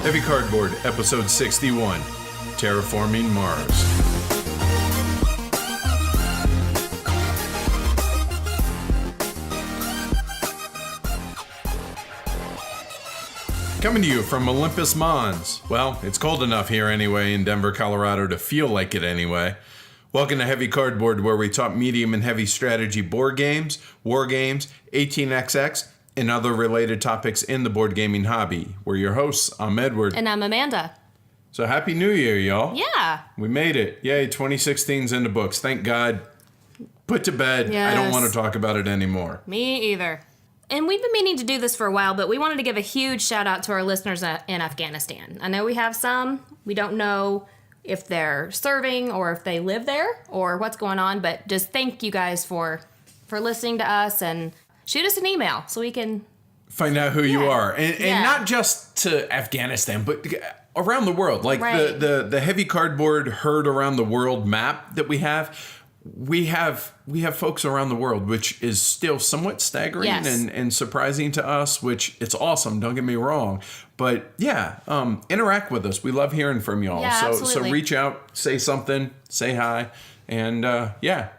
Heavy Cardboard, Episode 61, Terraforming Mars. Coming to you from Olympus Mons. Well, it's cold enough here anyway in Denver, Colorado to feel like it anyway. Welcome to Heavy Cardboard, where we talk medium and heavy strategy board games, war games, 18xx, and other related topics in the board gaming hobby. We're your hosts. I'm Edward. And I'm Amanda. So Happy New Year, y'all. Yeah. We made it. Yay, 2016's in the books. Thank God. Put to bed. Yes. I don't want to talk about it anymore. Me either. And we've been meaning to do this for a while, but we wanted to give a huge shout out to our listeners in Afghanistan. I know we have some. We don't know if they're serving or if they live there or what's going on, but just thank you guys for listening to us, and shoot us an email so we can find out who you are. And not just to Afghanistan, but around the world. Like right. the Heavy Cardboard Heard Around the World map that we have. We have folks around the world, which is still somewhat staggering and surprising to us, which it's awesome. Don't get me wrong. But yeah, interact with us. We love hearing from y'all. Yeah, so reach out, say something, say hi. And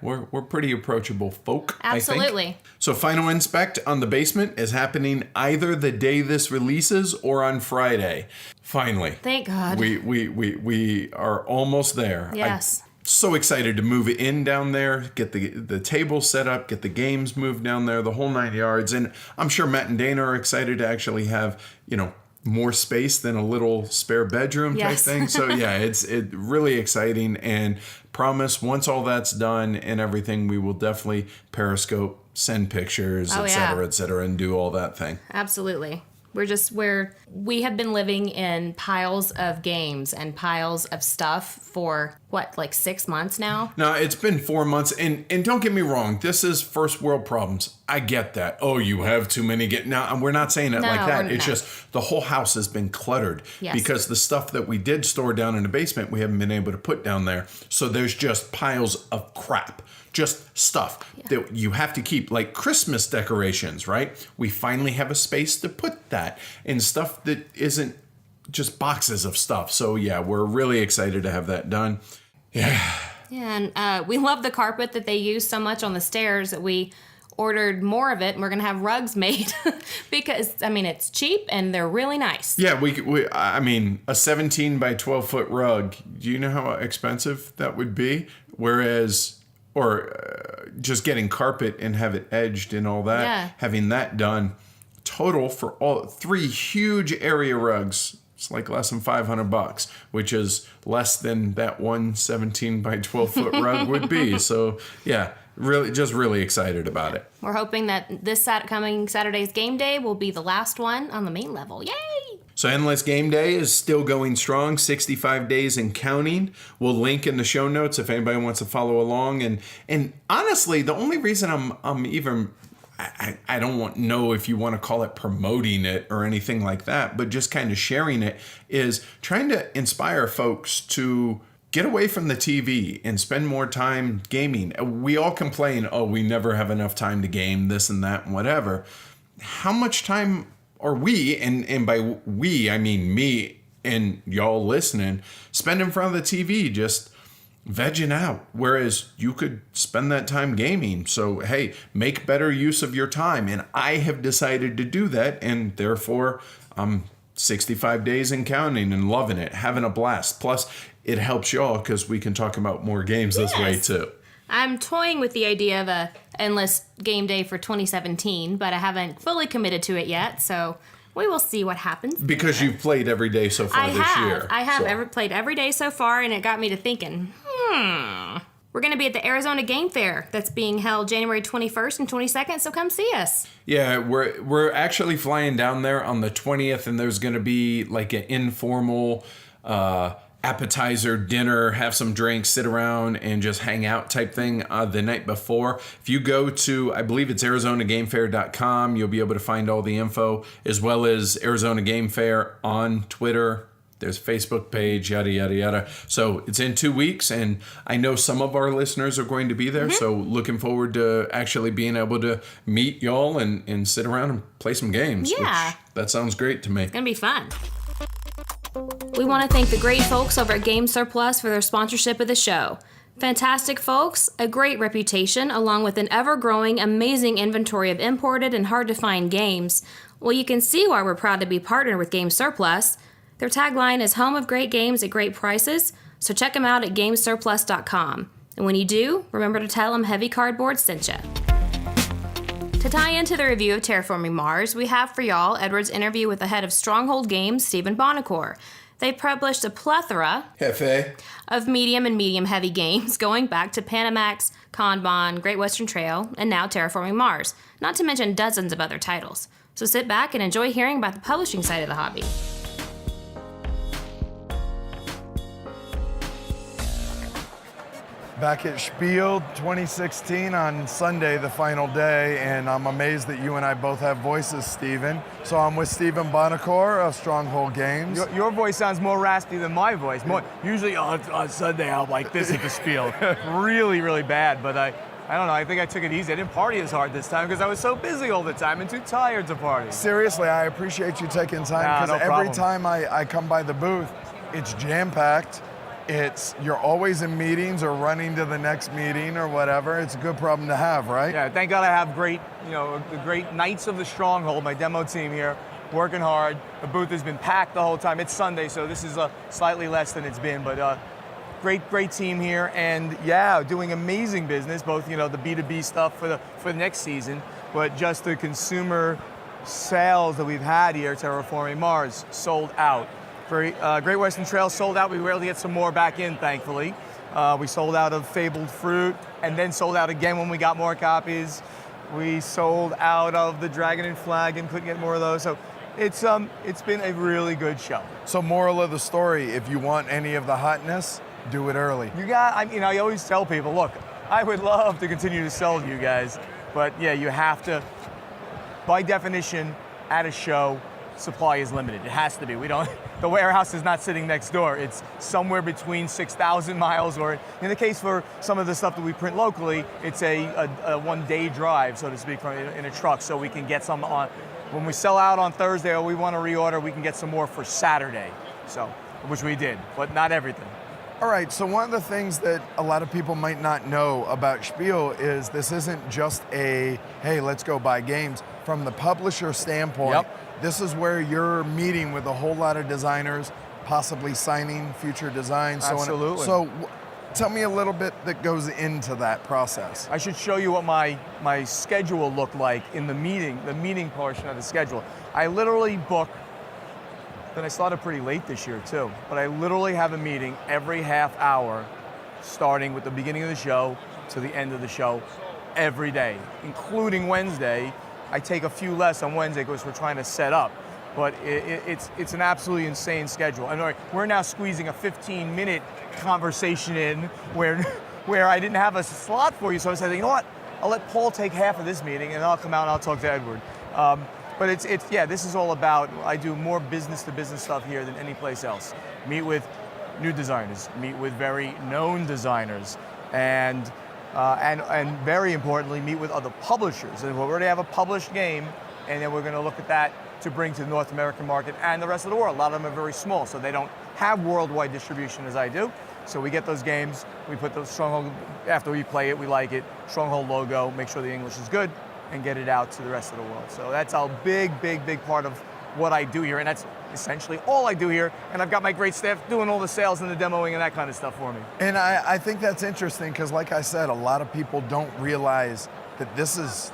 we're pretty approachable folk, absolutely. I think. So Final Inspect on the Basement is happening either the day this releases or on Friday. Finally. Thank God. We are almost there. Yes. So excited to move it in down there, get the table set up, get the games moved down there, the whole 9 yards. And I'm sure Matt and Dana are excited to actually have, more space than a little spare bedroom type thing. So yeah, it's really exciting, and promise once all that's done and everything, we will definitely Periscope, send pictures, et cetera, and do all that thing. Absolutely. We have been living in piles of games and piles of stuff for, 6 months now? No, it's been 4 months. And don't get me wrong, this is first world problems. I get that. Oh, you have too many. Now, we're not saying it like that. It's just the whole house has been cluttered because the stuff that we did store down in the basement, we haven't been able to put down there. So there's just piles of crap. Just stuff that you have to keep, like Christmas decorations, right? We finally have a space to put that, and stuff that isn't just boxes of stuff. So yeah, we're really excited to have that done. Yeah. Yeah, and we love the carpet that they use so much on the stairs that we ordered more of it, and we're going to have rugs made because, it's cheap and they're really nice. Yeah, a 17 by 12 foot rug, do you know how expensive that would be? Whereas... Or just getting carpet and have it edged and all that, having that done. Total for all 3 huge area rugs, it's like less than $500, which is less than that one 17 by 12 foot rug would be. So yeah, really excited about it. We're hoping that this coming Saturday's game day will be the last one on the main level. Yay! So Endless Game Day is still going strong, 65 days and counting. We'll link in the show notes if anybody wants to follow along. And honestly, the only reason I'm even, I don't know if you want to call it promoting it or anything like that, but just kind of sharing it, is trying to inspire folks to get away from the TV and spend more time gaming. We all complain, we never have enough time to game, this and that and whatever. How much time are we, and by we, I mean me and y'all listening, spend in front of the TV just vegging out, whereas you could spend that time gaming? So, hey, make better use of your time. And I have decided to do that, and therefore I'm 65 days and counting and loving it, having a blast. Plus, it helps y'all because we can talk about more games this way too. I'm toying with the idea of a endless game day for 2017, but I haven't fully committed to it yet, so we will see what happens. Because you've played every day so far this year. I have played every day so far, and it got me to thinking, we're going to be at the Arizona Game Fair that's being held January 21st and 22nd, so come see us. Yeah, we're actually flying down there on the 20th, and there's going to be like an informal appetizer, dinner, have some drinks, sit around and just hang out type thing the night before. If you go to, I believe it's ArizonaGameFair.com, you'll be able to find all the info, as well as Arizona Game Fair on Twitter. There's a Facebook page, yada, yada, yada. So it's in 2 weeks, and I know some of our listeners are going to be there. So looking forward to actually being able to meet y'all and sit around and play some games. Yeah. That sounds great to me. It's going to be fun. We want to thank the great folks over at Game Surplus for their sponsorship of the show. Fantastic folks, a great reputation, along with an ever-growing, amazing inventory of imported and hard-to-find games. Well, you can see why we're proud to be partnered with Game Surplus. Their tagline is home of great games at great prices, so check them out at gamesurplus.com. And when you do, remember to tell them Heavy Cardboard sent you. To tie into the review of Terraforming Mars, we have for y'all Edward's interview with the head of Stronghold Games, Stephen Buonocore. They've published a plethora of medium and medium-heavy games going back to Panamax, Kanban, Great Western Trail, and now Terraforming Mars, not to mention dozens of other titles. So sit back and enjoy hearing about the publishing side of the hobby. Back at Spiel 2016 on Sunday, the final day, and I'm amazed that you and I both have voices, Stephen. So I'm with Stephen Buonocore of Stronghold Games. Your voice sounds more raspy than my voice. Usually on Sunday I'm like this at the Spiel. Really, really bad, but I don't know, I think I took it easy. I didn't party as hard this time because I was so busy all the time and too tired to party. Seriously, I appreciate you taking time because every time I come by the booth, it's jam-packed. You're always in meetings or running to the next meeting or whatever. It's a good problem to have, right? Yeah, thank God I have the great Knights of the Stronghold, my demo team here, working hard. The booth has been packed the whole time. It's Sunday, so this is slightly less than it's been, but great team here, and yeah, doing amazing business, both the B2B stuff for the next season, but just the consumer sales that we've had here, Terraforming Mars, sold out. Great Western Trail sold out. We were able to get some more back in, thankfully. We sold out of Fabled Fruit, and then sold out again when we got more copies. We sold out of the Dragon and Flag and couldn't get more of those. So it's been a really good show. So moral of the story, if you want any of the hotness, do it early. I always tell people, look, I would love to continue to sell to you guys, but yeah, you have to, by definition, at a show, supply is limited. It has to be. The warehouse is not sitting next door. It's somewhere between 6,000 miles, or in the case for some of the stuff that we print locally, it's a one-day drive, so to speak, in a truck, so we can get some on. When we sell out on Thursday or we want to reorder, we can get some more for Saturday, which we did, but not everything. All right, so one of the things that a lot of people might not know about Spiel is this isn't just hey, let's go buy games. From the publisher standpoint, this is where you're meeting with a whole lot of designers, possibly signing future designs. Absolutely. So tell me a little bit that goes into that process. I should show you what my schedule looked like in the meeting portion of the schedule. I literally book, and I started pretty late this year too, but I literally have a meeting every half hour, starting with the beginning of the show to the end of the show, every day, including Wednesday. I take a few less on Wednesday because we're trying to set up, but it's an absolutely insane schedule. And we're now squeezing a 15-minute conversation in where I didn't have a slot for you, so I said, you know what? I'll let Paul take half of this meeting, and I'll come out and I'll talk to Edward. But this is all about, I do more business-to-business stuff here than any place else. Meet with new designers, meet with very known designers, and very importantly, meet with other publishers. And we already have a published game, and then we're going to look at that to bring to the North American market and the rest of the world. A lot of them are very small, so they don't have worldwide distribution as I do. So we get those games, we put the Stronghold, after we play it, we like it, Stronghold logo, make sure the English is good, and get it out to the rest of the world. So that's a big part of what I do here, and that's essentially all I do here, and I've got my great staff doing all the sales and the demoing and that kind of stuff for me. And I think that's interesting because, like I said, a lot of people don't realize that this is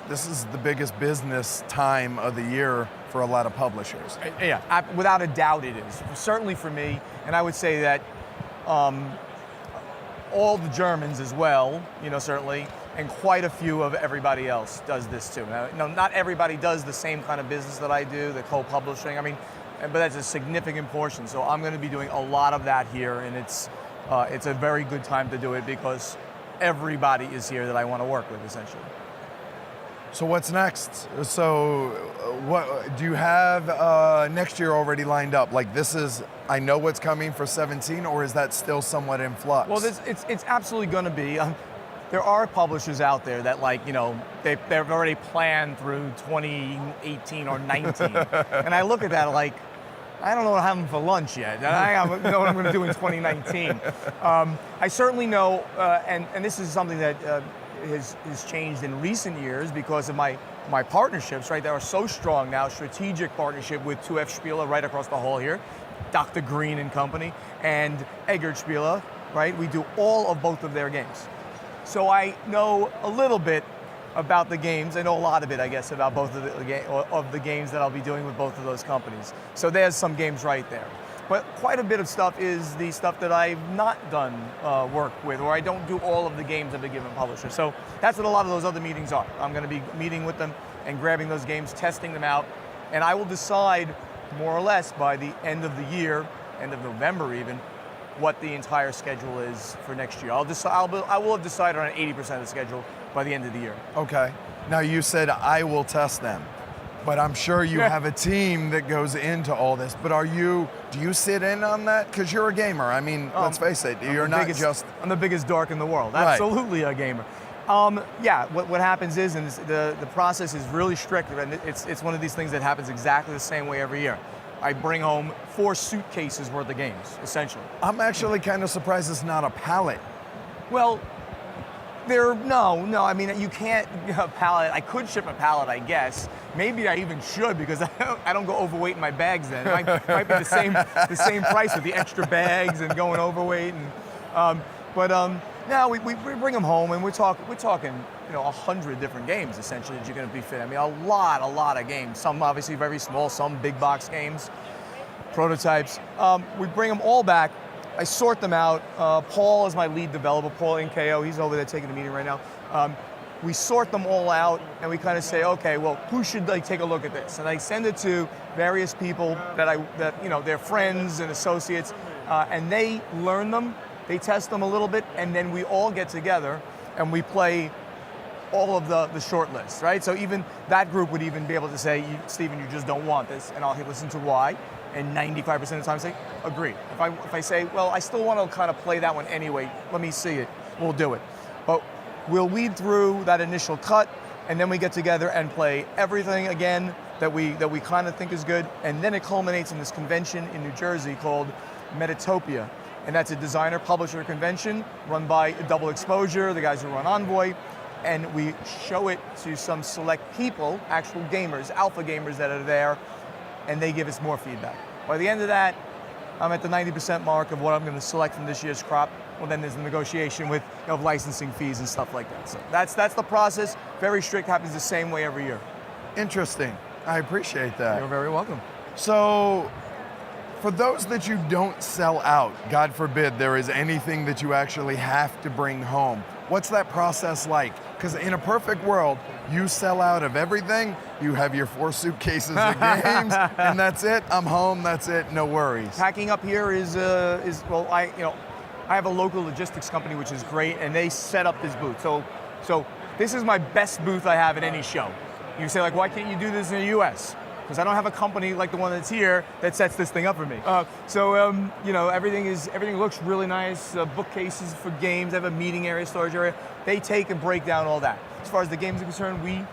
the biggest business time of the year for a lot of publishers. Yeah, without a doubt it is. Certainly for me, and I would say that all the Germans as well, certainly, and quite a few of everybody else does this too. Now, not everybody does the same kind of business that I do, the co-publishing. But that's a significant portion. So I'm going to be doing a lot of that here, and it's a very good time to do it because everybody is here that I want to work with, essentially. So what's next? So what do you have next year already lined up? Like I know what's coming for 17, or is that still somewhat in flux? Well, it's absolutely going to be. There are publishers out there that they've already planned through 2018 or 19. And I look at that like, I don't know what I'm having for lunch yet. I don't know what I'm going to do in 2019. I certainly know, and this is something that has changed in recent years because of my partnerships, right? That are so strong now. Strategic partnership with 2F Spiel right across the hall here, Dr. Green and company, and Eggert Spiel, right? We do all of both of their games. So I know a little bit about the games. I know a lot of it, I guess, about both of the games that I'll be doing with both of those companies. So there's some games right there. But quite a bit of stuff is the stuff that I've not done work with, or I don't do all of the games of a given publisher. So that's what a lot of those other meetings are. I'm going to be meeting with them and grabbing those games, testing them out, and I will decide more or less by the end of the year, end of November even, what the entire schedule is for next year. I will have decided on 80% of the schedule by the end of the year. Okay. Now you said I will test them, but I'm sure you have a team that goes into all this. But do you sit in on that? Because you're a gamer. I mean, let's face it, you're not just... I'm the biggest dork in the world. Right. Absolutely a gamer. Yeah, what happens is, and the process is really strict, and it's one of these things that happens exactly the same way every year. I bring home 4 suitcases worth of games, essentially. I'm actually kind of surprised it's not a pallet. Well, no. I mean, you can't a pallet. I could ship a pallet, I guess. Maybe I even should because I don't go overweight in my bags. Then it might be the same price with the extra bags and going overweight. And no, we bring them home and we're talking 100 different games essentially that you're going to be fit. I mean, a lot of games. Some obviously very small, some big box games, prototypes. We bring them all back. I sort them out. Paul is my lead developer, Paul NKO. He's over there taking the meeting right now. We sort them all out and we kind of say, okay, well, who should take a look at this? And I send it to various people that they're friends and associates, and they learn them, they test them a little bit, and then we all get together and we play all of the short lists, right? So even that group would even be able to say, Stephen, you just don't want this, and I'll listen to why. And 95% of the time say, agree. If I say, well, I still want to kind of play that one anyway, let me see it, we'll do it. But we'll weed through that initial cut, and then we get together and play everything again that we kind of think is good, and then it culminates in this convention in New Jersey called Metatopia. And that's a designer-publisher convention run by Double Exposure, the guys who run Envoy, and we show it to some select people, actual gamers, alpha gamers that are there, and they give us more feedback. By the end of that, I'm at the 90% mark of what I'm going to select from this year's crop. Well, then there's the negotiation with licensing fees and stuff like that. So that's the process. Very strict, happens the same way every year. Interesting. I appreciate that. You're very welcome. So, for those that you don't sell out, God forbid there is anything that you actually have to bring home, what's that process like? Because in a perfect world, you sell out of everything, you have your 4 suitcases of games, and that's it, I'm home, that's it, no worries. Packing up here is well, I have a local logistics company, which is great, and they set up this booth. So this is my best booth I have at any show. You say, like, why can't you do this in the US? Because I don't have a company like the one that's here that sets this thing up for me. Everything looks really nice. Bookcases for games. I have a meeting area, storage area. They take and break down all that. As far as the games are concerned, we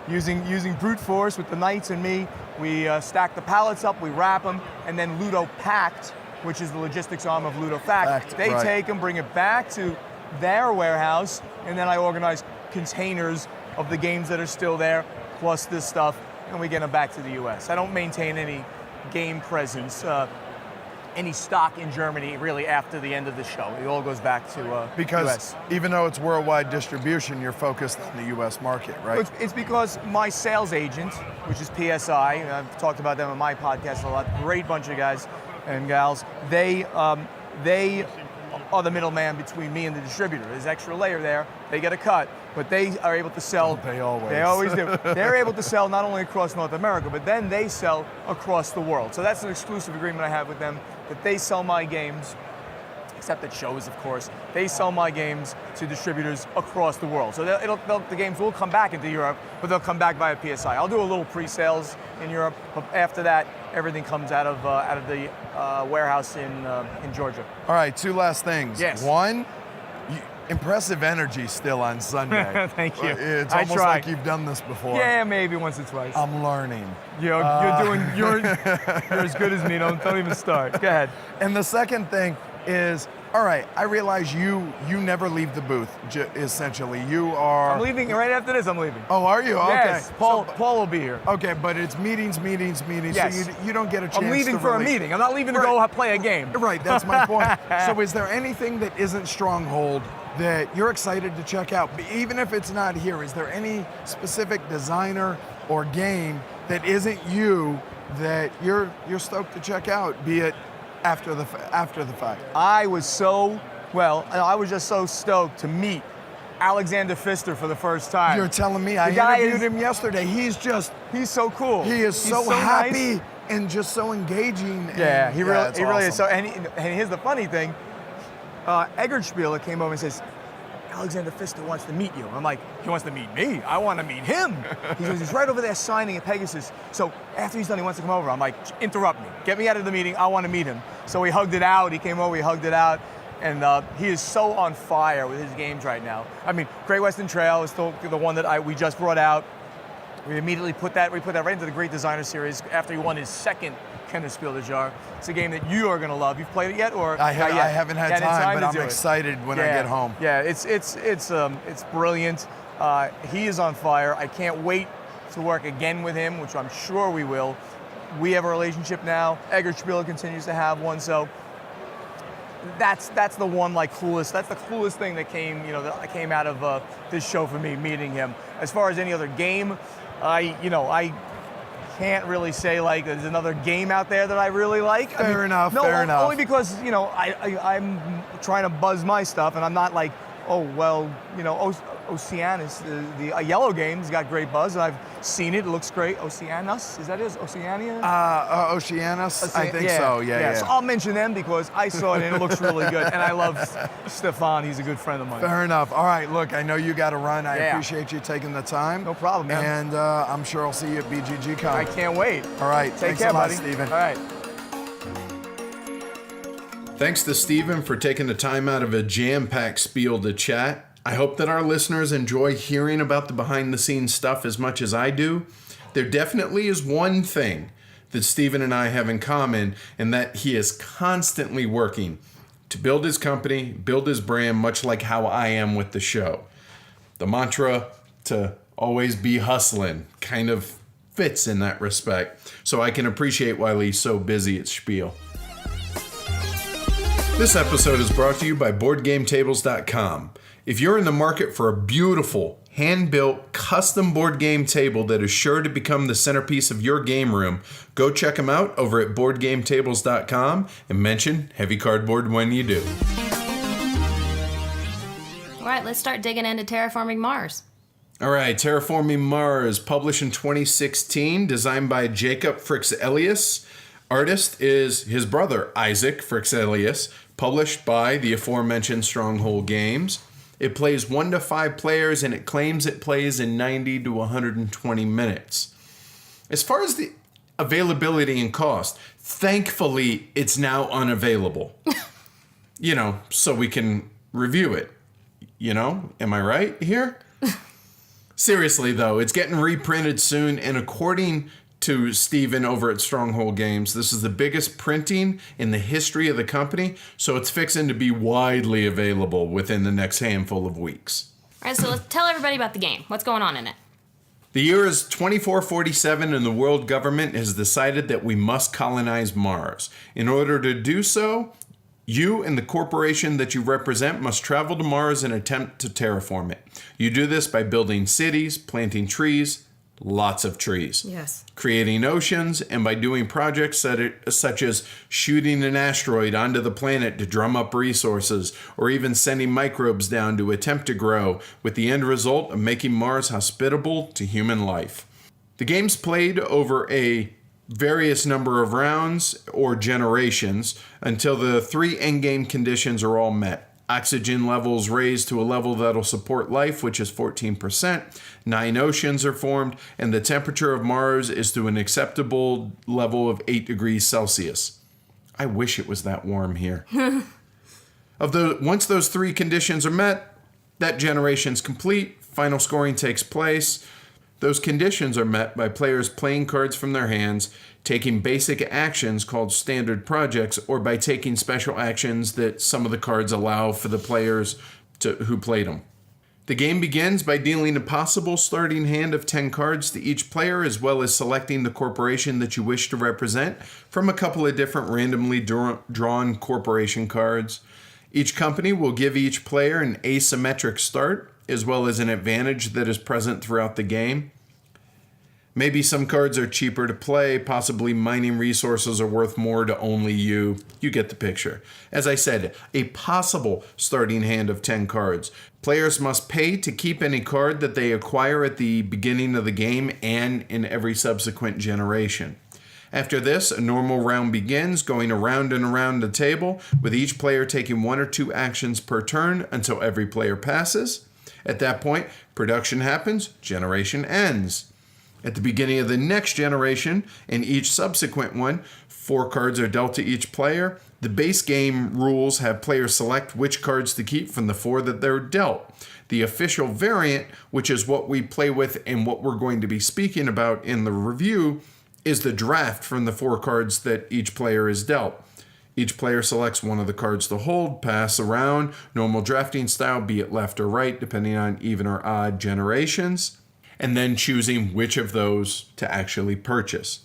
using brute force with the knights and me, we stack the pallets up, we wrap them, and then Ludo Packed, which is the logistics arm of Ludo Fact, they take them, bring it back to their warehouse, and then I organize containers of the games that are still there, plus this stuff, and we get them back to the US. I don't maintain any game presence, any stock in Germany really after the end of the show. It all goes back to because US. Even though it's worldwide distribution, you're focused on the US market, right? It's because my sales agent, which is PSI, and I've talked about them on my podcast a lot, great bunch of guys and gals, they are the middleman between me and the distributor. There's an extra layer there, they get a cut, but they are able to sell. They always. They always do. They're able to sell not only across North America, but then they sell across the world. So that's an exclusive agreement I have with them, that they sell my games, except at shows, of course. They sell my games to distributors across the world. So the games will come back into Europe, but they'll come back via PSI. I'll do a little pre-sales in Europe, but after that, everything comes out of the warehouse in Georgia. All right, 2 last things. Yes. One, Impressive energy still on Sunday. Thank you. It's I almost try. like you've done this before. Yeah, maybe once or twice. I'm learning. You're as good as me. Don't even start. Go ahead. And the second thing is, all right, I realize you never leave the booth, essentially. You are... I'm leaving right after this. I'm leaving. Oh, are you? Okay. Yes, Paul will be here. Okay, but it's meetings. Yes. So you don't get a chance I'm leaving to for really... a meeting. I'm not leaving to go play a game. Right, that's my point. So is there anything that isn't Stronghold that you're excited to check out? Even if it's not here, is there any specific designer or game that isn't you that you're stoked to check out, be it after the fact? I was just so stoked to meet Alexander Pfister for the first time. You're telling me? I interviewed him yesterday. He's so cool. He is so happy nice. and just so engaging. Yeah, he really awesome. is. So, and here's the funny thing. Egert Spiel came over and says, Alexander Pfister wants to meet you. I'm like, he wants to meet me? I want to meet him. He goes, he's right over there signing at Pegasus. So after he's done, he wants to come over. I'm like, interrupt me. Get me out of the meeting. I want to meet him. So we hugged it out. He came over, we hugged it out. And he is so on fire with his games right now. I mean, Great Western Trail is still the one that we just brought out. We immediately put that right into the Great Designer Series after he won his second Kenner Spiel de Jar. It's a game that you are going to love. You've played it yet, or I haven't had time, but I'm excited when I get home. Yeah, it's brilliant. He is on fire. I can't wait to work again with him, which I'm sure we will. We have a relationship now. Egert Spiel continues to have one, so that's the one coolest. That's the coolest thing that came out of this show for me, meeting him. As far as any other game, I can't really say there's another game out there that I really like. Fair enough. Only because I'm trying to buzz my stuff, and I'm not Oceanus, the yellow game's got great buzz. I've seen it. It looks great. Oceanus, is that it? Oceania? Oceanus, I think so. Yeah. So I'll mention them because I saw it and it looks really good. And I love Stefan. He's a good friend of mine. Fair enough. All right, look, I know you got to run. I appreciate you taking the time. No problem, man. And I'm sure I'll see you at BGG-Con. I can't wait. All right. Take care, a lot, buddy. Stephen. All right. Thanks to Stephen for taking the time out of a jam-packed Spiel to chat. I hope that our listeners enjoy hearing about the behind-the-scenes stuff as much as I do. There definitely is one thing that Stephen and I have in common, and that he is constantly working to build his company, build his brand, much like how I am with the show. The mantra to always be hustling kind of fits in that respect, so I can appreciate why he's so busy at Spiel. This episode is brought to you by BoardGameTables.com. If you're in the market for a beautiful, hand-built, custom board game table that is sure to become the centerpiece of your game room, go check them out over at BoardGameTables.com and mention Heavy Cardboard when you do. All right, let's start digging into Terraforming Mars. All right, Terraforming Mars, published in 2016, designed by Jacob Frixelius. Artist is his brother, Isaac Frixelius, published by the aforementioned Stronghold Games. It plays 1 to 5 players, and it claims it plays in 90 to 120 minutes. As far as the availability and cost, thankfully, it's now unavailable. So we can review it. Am I right here? Seriously, though, it's getting reprinted soon, and according to Stephen over at Stronghold Games, this is the biggest printing in the history of the company, so it's fixing to be widely available within the next handful of weeks. All right, so let's tell everybody about the game. What's going on in it? The year is 2447, and the world government has decided that we must colonize Mars. In order to do so, you and the corporation that you represent must travel to Mars and attempt to terraform it. You do this by building cities, planting trees, lots of trees. Yes. Creating oceans, and by doing projects such as shooting an asteroid onto the planet to drum up resources, or even sending microbes down to attempt to grow, with the end result of making Mars hospitable to human life. The game's played over a various number of rounds or generations until the 3 endgame conditions are all met. Oxygen levels raised to a level that'll support life, which is 14%. 9 oceans are formed, and the temperature of Mars is to an acceptable level of 8 degrees Celsius. I wish it was that warm here. Once those 3 conditions are met, That generation's complete, final scoring takes place. Those conditions are met by players playing cards from their hands, taking basic actions called standard projects, or by taking special actions that some of the cards allow for the players who played them. The game begins by dealing a possible starting hand of 10 cards to each player, as well as selecting the corporation that you wish to represent from a couple of different randomly drawn corporation cards. Each company will give each player an asymmetric start, as well as an advantage that is present throughout the game. Maybe some cards are cheaper to play, possibly mining resources are worth more to only you. You get the picture. As I said, a possible starting hand of 10 cards. Players must pay to keep any card that they acquire at the beginning of the game and in every subsequent generation. After this, a normal round begins, going around and around the table, with each player taking 1 or 2 actions per turn until every player passes. At that point, production happens, generation ends. At the beginning of the next generation and each subsequent one, 4 cards are dealt to each player. The base game rules have players select which cards to keep from the 4 that they're dealt. The official variant, which is what we play with and what we're going to be speaking about in the review, is the draft from the 4 cards that each player is dealt. Each player selects one of the cards to hold, pass around, normal drafting style, be it left or right, depending on even or odd generations, and then choosing which of those to actually purchase.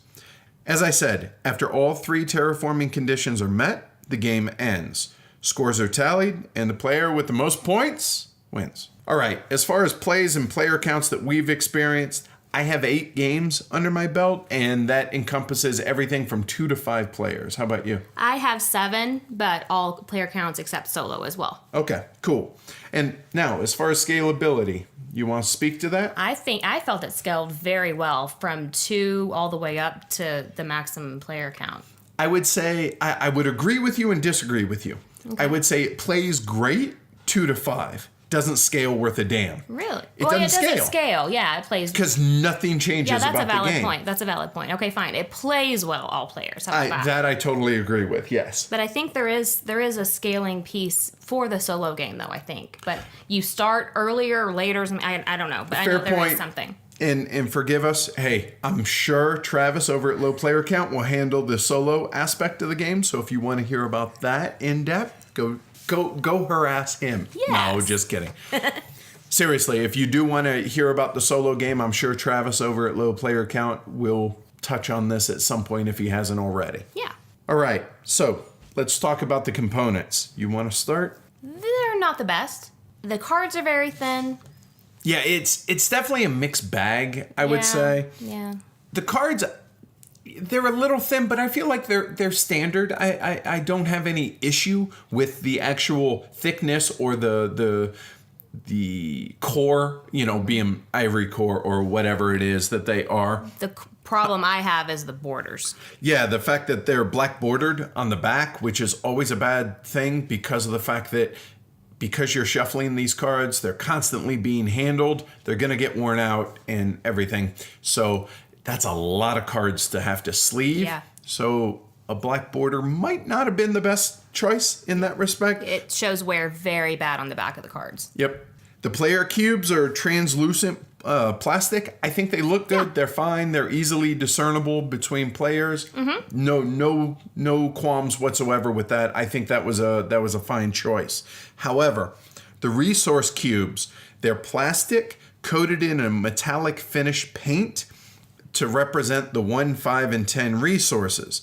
As I said, after all 3 terraforming conditions are met, the game ends. Scores are tallied, and the player with the most points wins. All right, as far as plays and player counts that we've experienced, I have 8 games under my belt, and that encompasses everything from 2 to 5 players. How about you? I have 7, but all player counts except solo as well. Okay, cool. And now, as far as scalability, you want to speak to that? I think I felt it scaled very well from 2 all the way up to the maximum player count. I would say I would agree with you and disagree with you. Okay. I would say it plays great 2 to 5. Doesn't scale worth a damn. Really? It doesn't scale. Yeah, it plays. Because nothing changes about the game. Yeah, that's a valid point. That's a valid point. Okay, fine. It plays well, all players. How about that? That I totally agree with, yes. But I think there is a scaling piece for the solo game, though, I think. But you start earlier or later. I don't know. But I know there is something. And forgive us. Hey, I'm sure Travis over at Low Player Count will handle the solo aspect of the game. So if you want to hear about that in depth, go harass him. Yes. No, just kidding. Seriously, if you do want to hear about the solo game, I'm sure Travis over at Low Player Count will touch on this at some point if he hasn't already. Yeah. All right, so let's talk about the components. You want to start? They're not the best. The cards are very thin. Yeah, it's definitely a mixed bag, I would say. Yeah. The cards, they're a little thin, but I feel like they're standard. I don't have any issue with the actual thickness or the core, being ivory core or whatever it is that they are. The problem I have is the borders. Yeah, the fact that they're black bordered on the back, which is always a bad thing because of the fact that because you're shuffling these cards, they're constantly being handled. They're going to get worn out and everything. So that's a lot of cards to have to sleeve. Yeah. So a black border might not have been the best choice in that respect. It shows wear very bad on the back of the cards. Yep. The player cubes are translucent plastic. I think they look good. Yeah. They're fine. They're easily discernible between players. Mm-hmm. No qualms whatsoever with that. I think that was a fine choice. However, the resource cubes, they're plastic coated in a metallic finish paint to represent the 1, 5, and 10 resources.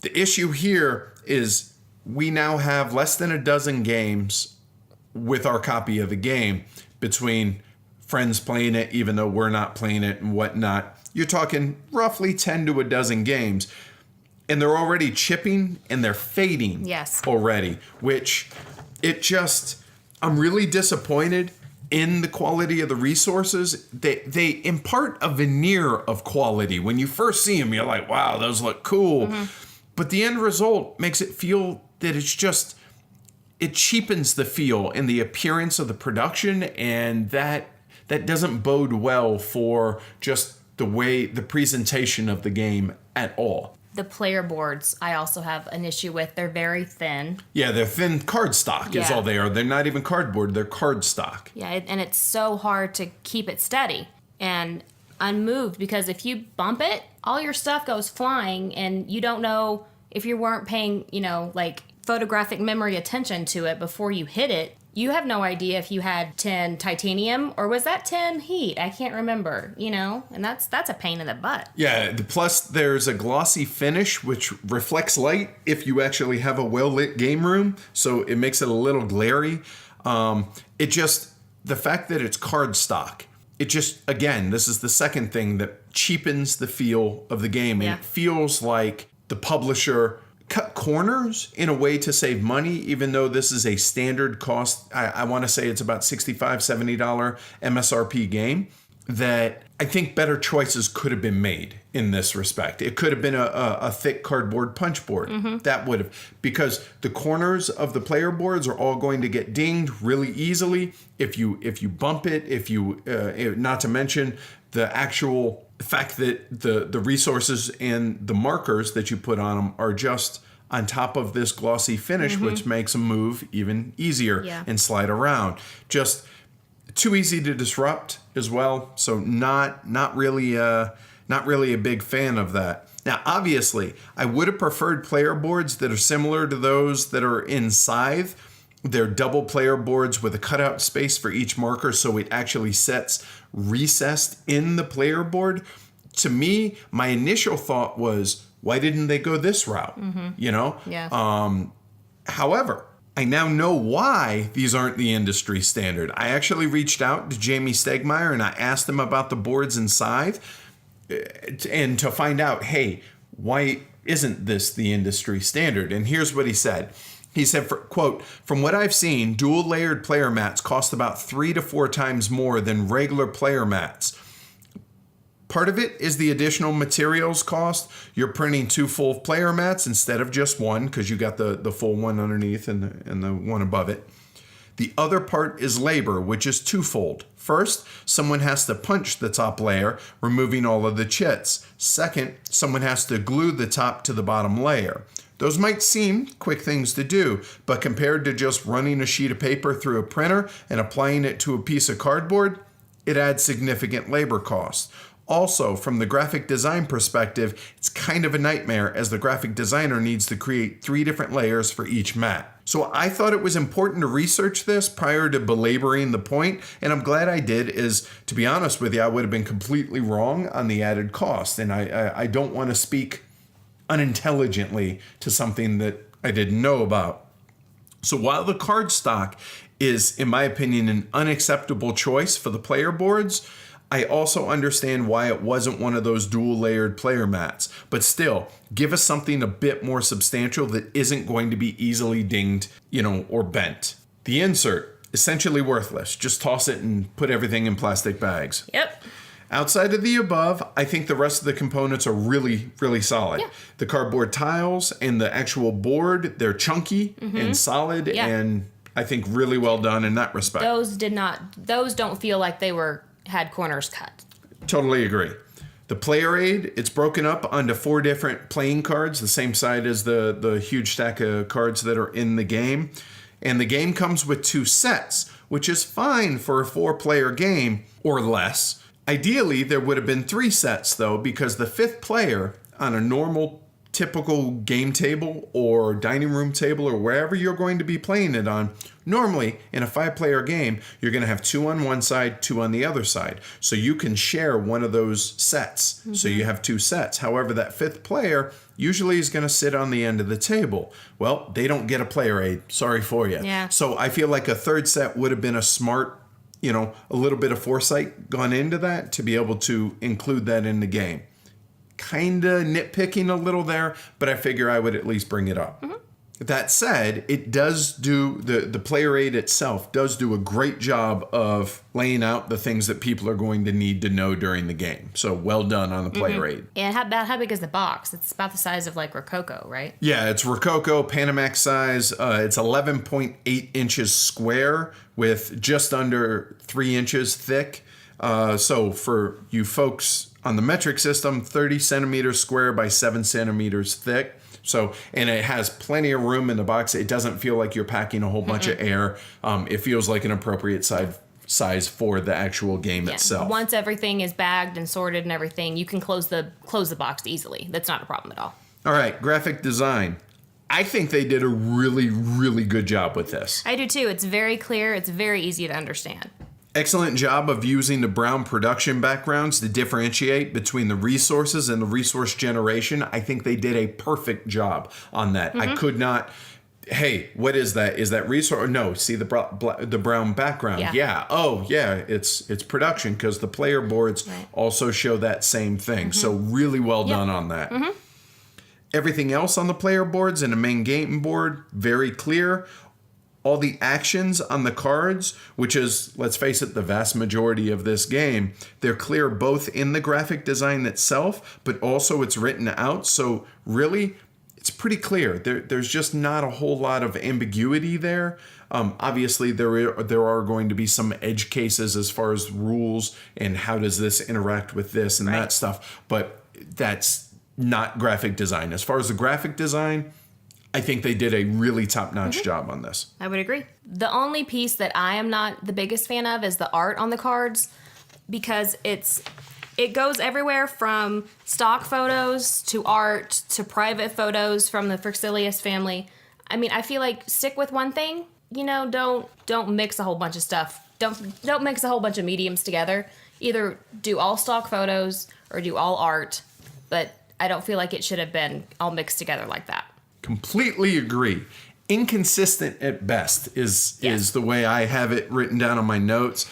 The issue here is we now have less than a dozen games with our copy of the game between friends playing it, even though we're not playing it and whatnot. You're talking roughly 10 to a dozen games. And they're already chipping and they're fading already, which I'm really disappointed in the quality of the resources. They impart a veneer of quality. When you first see them, you're like, wow, those look cool. Mm-hmm. But the end result makes it feel that it cheapens the feel and the appearance of the production, and that doesn't bode well for just the presentation of the game at all. The player boards, I also have an issue with. They're very thin. Yeah, they're thin cardstock is Yeah. all they are. They're not even cardboard. They're cardstock. Yeah, and it's so hard to keep it steady and unmoved, because if you bump it, all your stuff goes flying, and you don't know if you weren't paying, like photographic memory attention to it before you hit it. You have no idea if you had tin titanium or was that tin heat. I can't remember, and that's a pain in the butt. Yeah, plus there's a glossy finish which reflects light if you actually have a well-lit game room, so it makes it a little glary. The fact that it's cardstock, again, this is the second thing that cheapens the feel of the game. Yeah. And it feels like the publisher cut corners in a way to save money, even though this is a standard cost. I want to say it's about $65, $70 MSRP game, that I think better choices could have been made in this respect. It could have been a thick cardboard punch board. Mm-hmm. That would have, because the corners of the player boards are all going to get dinged really easily if you bump it, not to mention the actual fact that the resources and the markers that you put on them are just on top of this glossy finish, which makes them move even easier and slide around. Just too easy to disrupt as well. So not really a big fan of that. Now, obviously, I would have preferred player boards that are similar to those that are in Scythe. They're double player boards with a cutout space for each marker, so it actually sets recessed in the player board. To me, my initial thought was, why didn't they go this route? Yeah. However, I now know why these aren't the industry standard. I actually reached out to Jamie Stegmeyer and I asked him about the boards in Scythe and to find out, hey, why isn't this the industry standard? And here's what he said. He said, quote, "From what I've seen, dual layered player mats cost about 3 to 4 times more than regular player mats. Part of it is the additional materials cost. You're printing 2 full player mats instead of just one, because you got the full one underneath and the one above it. The other part is labor, which is twofold. First, someone has to punch the top layer, removing all of the chits. Second, someone has to glue the top to the bottom layer. Those might seem quick things to do, but compared to just running a sheet of paper through a printer and applying it to a piece of cardboard, it adds significant labor costs. Also, from the graphic design perspective, it's kind of a nightmare as the graphic designer needs to create 3 different layers for each mat. So I thought it was important to research this prior to belaboring the point, and I'm glad I did, as to be honest with you, I would have been completely wrong on the added cost, and I don't want to speak unintelligently to something that I didn't know about. So while the cardstock is, in my opinion, an unacceptable choice for the player boards, I also understand why it wasn't one of those dual layered player mats. But still, give us something a bit more substantial that isn't going to be easily dinged, or bent. The insert, essentially worthless. Just toss it and put everything in plastic bags. Yep. Outside of the above, I think the rest of the components are really, really solid. Yeah. The cardboard tiles and the actual board, they're chunky and solid, and I think really well done in that respect. Those don't feel like they had corners cut. Totally agree. The player aid, it's broken up onto 4 different playing cards, the same size as the huge stack of cards that are in the game. And the game comes with 2 sets, which is fine for a 4-player game or less. Ideally, there would have been 3 sets, though, because the 5th player on a normal, typical game table or dining room table or wherever you're going to be playing it on, normally in a 5-player game, you're going to have 2 on one side, 2 on the other side. So you can share one of those sets. So you have 2 sets. However, that 5th player usually is going to sit on the end of the table. Well, they don't get a player aid. Sorry for you. Yeah. So I feel like a 3rd set would have been a smart, a little bit of foresight gone into that to be able to include that in the game. Kind of nitpicking a little there, but I figure I would at least bring it up. That said, it does do, the player aid itself does do a great job of laying out the things that people are going to need to know during the game. So well done on the player aid. And how big is the box? It's about the size of like Rococo, right? Yeah, it's Rococo, Panamax size. It's 11.8 inches square with just under 3 inches thick. So for you folks On the metric system, 30 centimeters square by 7 centimeters thick. So, and it has plenty of room in the box. It doesn't feel like you're packing a whole bunch of air. It feels like an appropriate size for the actual game itself. Once everything is bagged and sorted and everything, you can close the box easily. That's not a problem at all. All right, graphic design. I think they did a really, really good job with this. I do too. It's very clear. It's very easy to understand. Excellent job of using the Brown production backgrounds to differentiate between the resources and the resource generation. I think they did a perfect job on that. I could not... Hey, what is that? Is that resource? No, see the brown background. Yeah. Oh, yeah, it's production because the player boards also show that same thing. So really well done on that. Everything else on the player boards and the main game board, very clear. All the actions on the cards, which is, let's face it, the vast majority of this game, they're clear both in the graphic design itself, but also it's written out. So really, it's pretty clear. There's just not a whole lot of ambiguity there. Obviously, there are going to be some edge cases as far as rules and how does this interact with this and that stuff. But that's not graphic design. As far as the graphic design, I think they did a really top-notch job on this. I would agree. The only piece that I am not the biggest fan of is the art on the cards because it goes everywhere from stock photos to art to private photos from the Frixilius family. I mean, I feel like stick with one thing. You know, don't mix a whole bunch of stuff. Don't mix a whole bunch of mediums together. Either do all stock photos or do all art, but I don't feel like it should have been all mixed together like that. Completely agree. Inconsistent at best is the way I have it written down on my notes.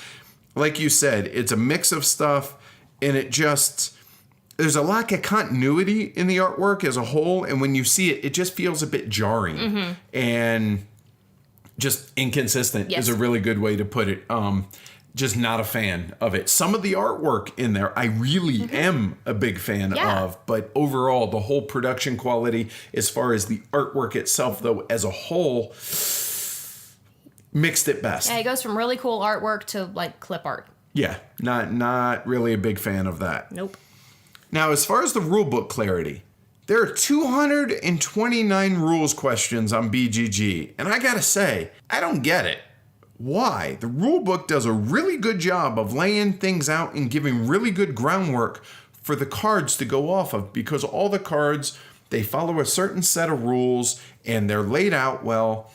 Like you said, it's a mix of stuff, and there's a lack of continuity in the artwork as a whole, and when you see it, it just feels a bit jarring and just inconsistent is a really good way to put it. Just not a fan of it. Some of the artwork in there I really am a big fan of, but overall the whole production quality as far as the artwork itself though as a whole, mixed at best. Yeah, it goes from really cool artwork to like clip art. Yeah, not really a big fan of that. Nope. Now as far as the rulebook clarity, there are 229 rules questions on BGG, and I gotta say, I don't get it. Why? The rulebook does a really good job of laying things out and giving really good groundwork for the cards to go off of because all the cards, they follow a certain set of rules and they're laid out well.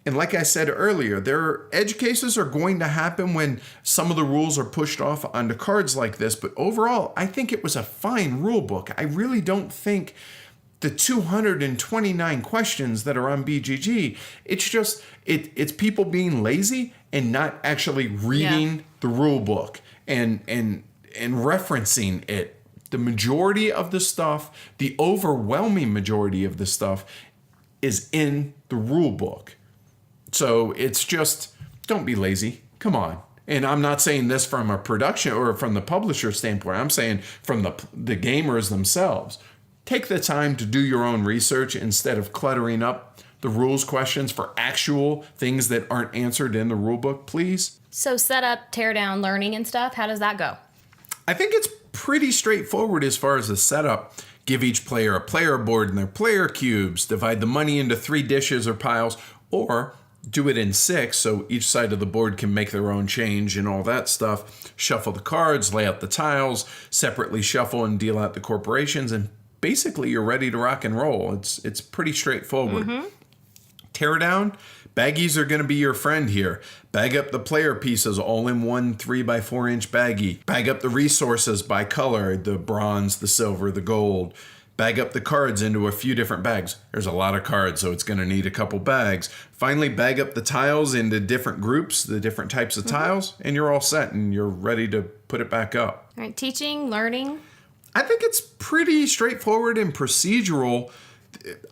And like I said earlier, their edge cases are going to happen when some of the rules are pushed off onto cards like this. But overall, I think it was a fine rulebook. I really don't think the 229 questions that are on BGG, it's just, it's people being lazy and not actually reading the rule book and referencing it. The majority of the stuff, the overwhelming majority of the stuff is in the rule book. So it's just, don't be lazy. Come on. And I'm not saying this from a production or from the publisher standpoint. I'm saying from the gamers themselves. Take the time to do your own research instead of cluttering up the rules questions for actual things that aren't answered in the rulebook, please. So set up, tear down, learning and stuff, how does that go? I think it's pretty straightforward as far as the setup. Give each player a player board and their player cubes, divide the money into 3 dishes or piles, or do it in 6 so each side of the board can make their own change and all that stuff. Shuffle the cards, lay out the tiles, separately shuffle and deal out the corporations, and basically you're ready to rock and roll. It's pretty straightforward. Tear down, baggies are going to be your friend here. Bag up the player pieces all in one 3x4 inch baggie. Bag up the resources by color, the bronze, the silver, the gold. Bag up the cards into a few different bags. There's a lot of cards, so it's going to need a couple bags. Finally, bag up the tiles into different groups, the different types of tiles, and you're all set and you're ready to put it back up. All right, teaching, learning. I think it's pretty straightforward and procedural.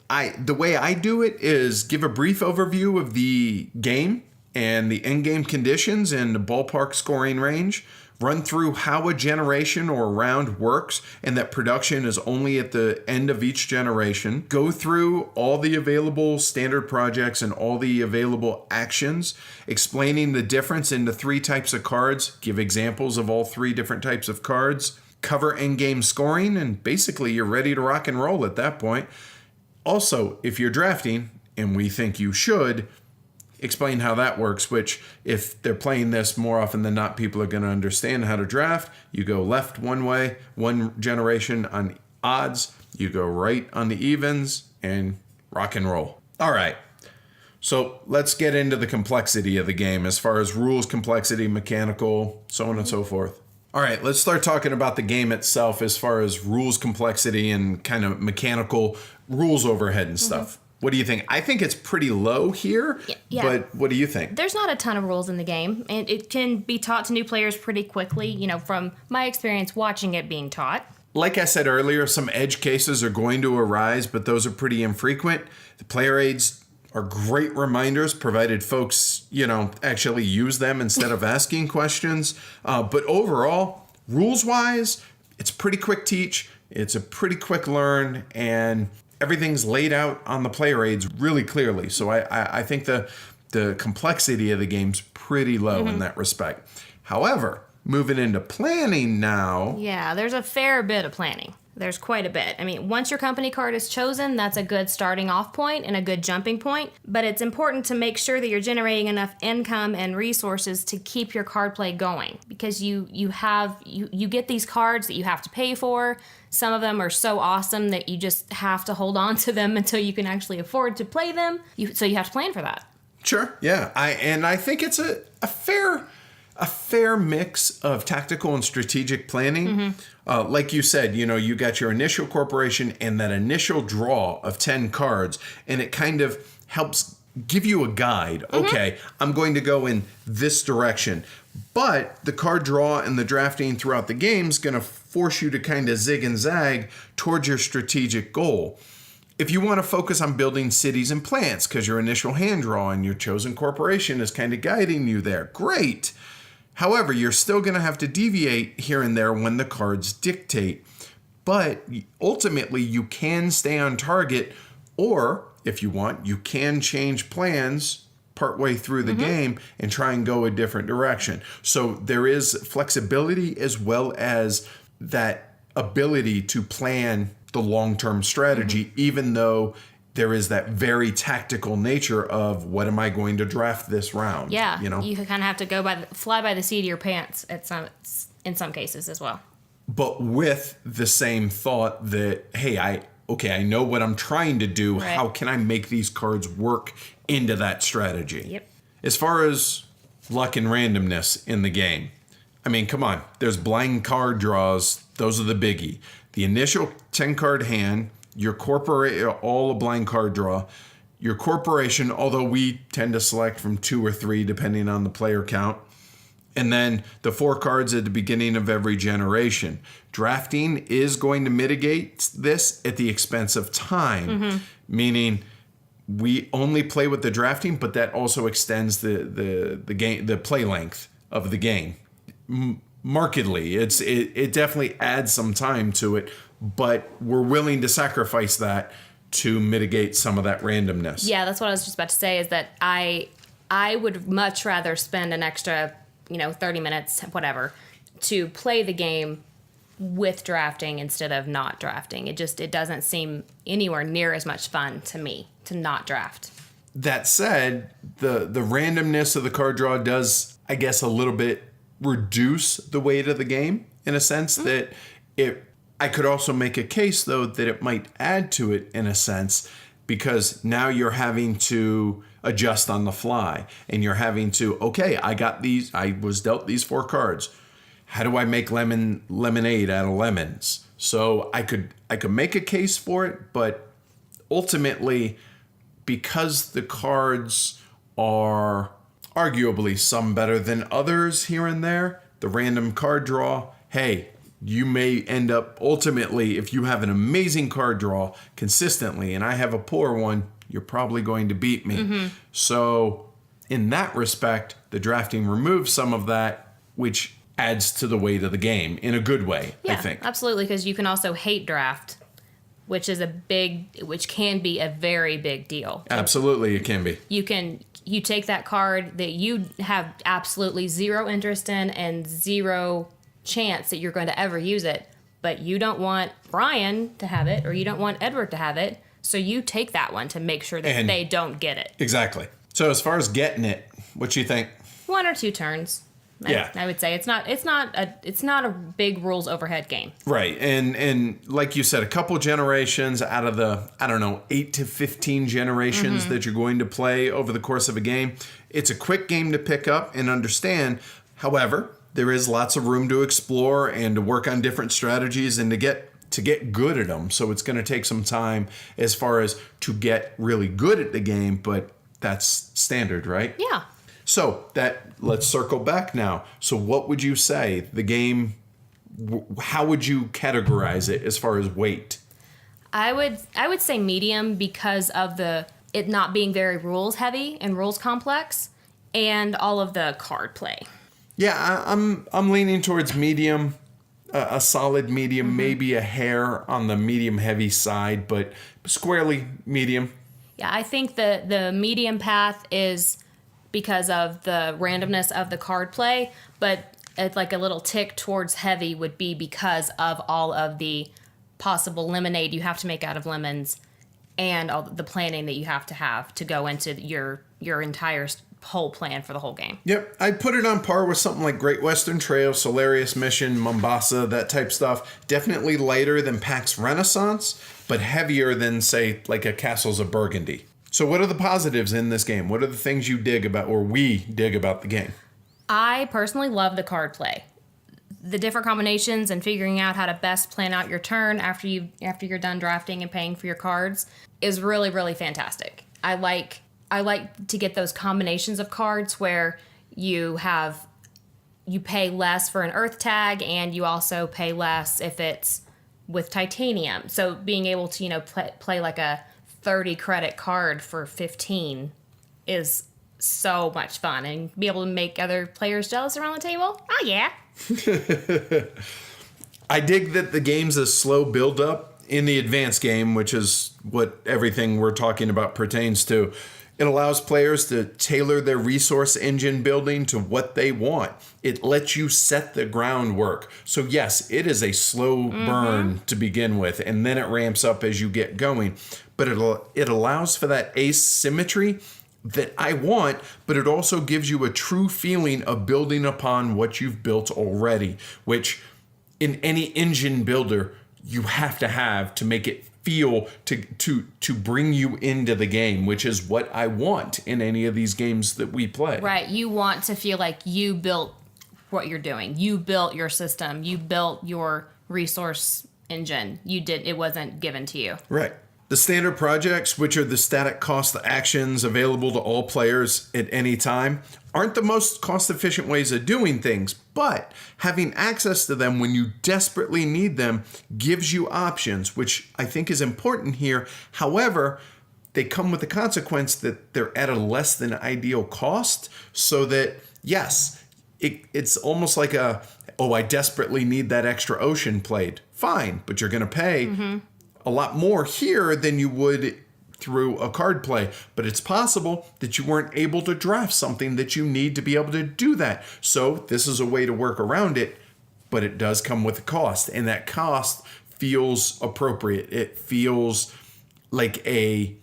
The way I do it is give a brief overview of the game and the end game conditions and the ballpark scoring range. Run through how a generation or a round works and that production is only at the end of each generation. Go through all the available standard projects and all the available actions, explaining the difference in the 3 types of cards. Give examples of all 3 different types of cards. cover in-game scoring, and basically you're ready to rock and roll at that point. Also, if you're drafting, and we think you should, explain how that works, which if they're playing this more often than not, people are going to understand how to draft. You go left one way, one generation on odds, you go right on the evens, and rock and roll. All right. So let's get into the complexity of the game as far as rules, complexity, mechanical, so on and so forth. All right, let's start talking about the game itself as far as rules, complexity, and kind of mechanical rules overhead and stuff. What do you think? I think it's pretty low here, Yeah. but what do you think? There's not a ton of rules in the game, and it can be taught to new players pretty quickly, from my experience watching it being taught. Like I said earlier, some edge cases are going to arise, but those are pretty infrequent. The player aids are great reminders, provided folks, actually use them instead of asking questions. But overall, rules-wise, it's pretty quick teach. It's a pretty quick learn, and everything's laid out on the player aids really clearly. So I think the complexity of the game's pretty low in that respect. However, moving into planning now. Yeah, there's a fair bit of planning. There's quite a bit. I mean, once your company card is chosen, that's a good starting off point and a good jumping point. But it's important to make sure that you're generating enough income and resources to keep your card play going, because you get these cards that you have to pay for. Some of them are so awesome that you just have to hold on to them until you can actually afford to play them. So you have to plan for that. Sure. Yeah. I think it's a fair mix of tactical and strategic planning. Like you said, you got your initial corporation and that initial draw of 10 cards, and it kind of helps give you a guide. Okay, I'm going to go in this direction. But the card draw and the drafting throughout the game is going to force you to kind of zig and zag towards your strategic goal. If you want to focus on building cities and plants because your initial hand draw and your chosen corporation is kind of guiding you there, great. However, you're still going to have to deviate here and there when the cards dictate. But ultimately, you can stay on target, or if you want, you can change plans partway through the game and try and go a different direction. So there is flexibility as well as that ability to plan the long-term strategy, even though there is that very tactical nature of what am I going to draft this round? Yeah, you kind of have to fly by the seat of your pants in some cases as well. But with the same thought that, hey, I know what I'm trying to do. Right. How can I make these cards work into that strategy? Yep. As far as luck and randomness in the game, I mean, come on. There's blind card draws. Those are the biggie. The initial 10-card hand, your all a blind card draw. Your corporation, although we tend to select from 2 or 3 depending on the player count. And then the 4 cards at the beginning of every generation. Drafting is going to mitigate this at the expense of time, meaning we only play with the drafting, but that also extends the game, the play length of the game markedly. It definitely adds some time to it, but we're willing to sacrifice that to mitigate some of that randomness. Yeah, that's what I was just about to say, is that I would much rather spend an extra 30 minutes, whatever, to play the game with drafting instead of not drafting. It doesn't seem anywhere near as much fun to me to not draft. That said, the randomness of the card draw does, I guess, a little bit reduce the weight of the game in a sense that I could also make a case, though, that it might add to it in a sense, because now you're having to adjust on the fly and you're having to, okay, I was dealt these 4 cards. How do I make lemonade out of lemons? So I could make a case for it, but ultimately, because the cards are arguably some better than others here and there, the random card draw, hey, you may end up ultimately, if you have an amazing card draw consistently and I have a poor one, you're probably going to beat me. So in that respect, the drafting removes some of that, which adds to the weight of the game in a good way, I think. Absolutely, because you can also hate draft, which can be a very big deal. Absolutely, it can be. You take that card that you have absolutely zero interest in and zero chance that you're going to ever use it, but you don't want Brian to have it or you don't want Edward to have it. So you take that one to make sure that they don't get it. Exactly. So as far as getting it, what you think? 1 or 2 turns. I would say it's not a big rules overhead game. Right. And like you said, a couple generations out of the, 8 to 15 generations that you're going to play over the course of a game. It's a quick game to pick up and understand. However, there is lots of room to explore and to work on different strategies and to get good at them. So it's going to take some time as far as to get really good at the game, but that's standard, right? Yeah. So let's circle back now. So what would you say the game, how would you categorize it as far as weight? I would say medium because of it not being very rules heavy and rules complex and all of the card play. Yeah, I'm leaning towards medium, a solid medium, maybe a hair on the medium heavy side, but squarely medium. Yeah, I think the medium path is because of the randomness of the card play, but it's like a little tick towards heavy would be because of all of the possible lemonade you have to make out of lemons and all the planning that you have to go into your entire whole plan for the whole game. Yep, I'd put it on par with something like Great Western Trail, Solarius Mission, Mombasa, that type stuff. Definitely lighter than PAX Renaissance, but heavier than, say, like a Castles of Burgundy. So what are the positives in this game? What are the things you dig about, or we dig about the game? I personally love the card play. The different combinations and figuring out how to best plan out your turn after you're done drafting and paying for your cards is really, really fantastic. I like to get those combinations of cards where you pay less for an earth tag and you also pay less if it's with titanium. So being able to, play like a 30 credit card for 15 is so much fun, and be able to make other players jealous around the table. Oh yeah. I dig that the game's a slow build up in the advanced game, which is what everything we're talking about pertains to. It allows players to tailor their resource engine building to what they want. It lets you set the groundwork. So yes, it is a slow burn to begin with, and then it ramps up as you get going. But it allows for that asymmetry that I want, but it also gives you a true feeling of building upon what you've built already, which in any engine builder you have to make it feel to bring you into the game, which is what I want in any of these games that we play. Right. You want to feel like you built what you're doing. You built your system. You built your resource engine. It wasn't given to you. Right. The standard projects, which are the static cost actions available to all players at any time, aren't the most cost-efficient ways of doing things, but having access to them when you desperately need them gives you options, which I think is important here. However, they come with the consequence that they're at a less than ideal cost, so that, yes, it's almost like I desperately need that extra ocean plate. Fine, but you're going to pay a lot more here than you would through a card play, but it's possible that you weren't able to draft something that you need to be able to do that. So this is a way to work around it, but it does come with a cost, and that cost feels appropriate. It feels like a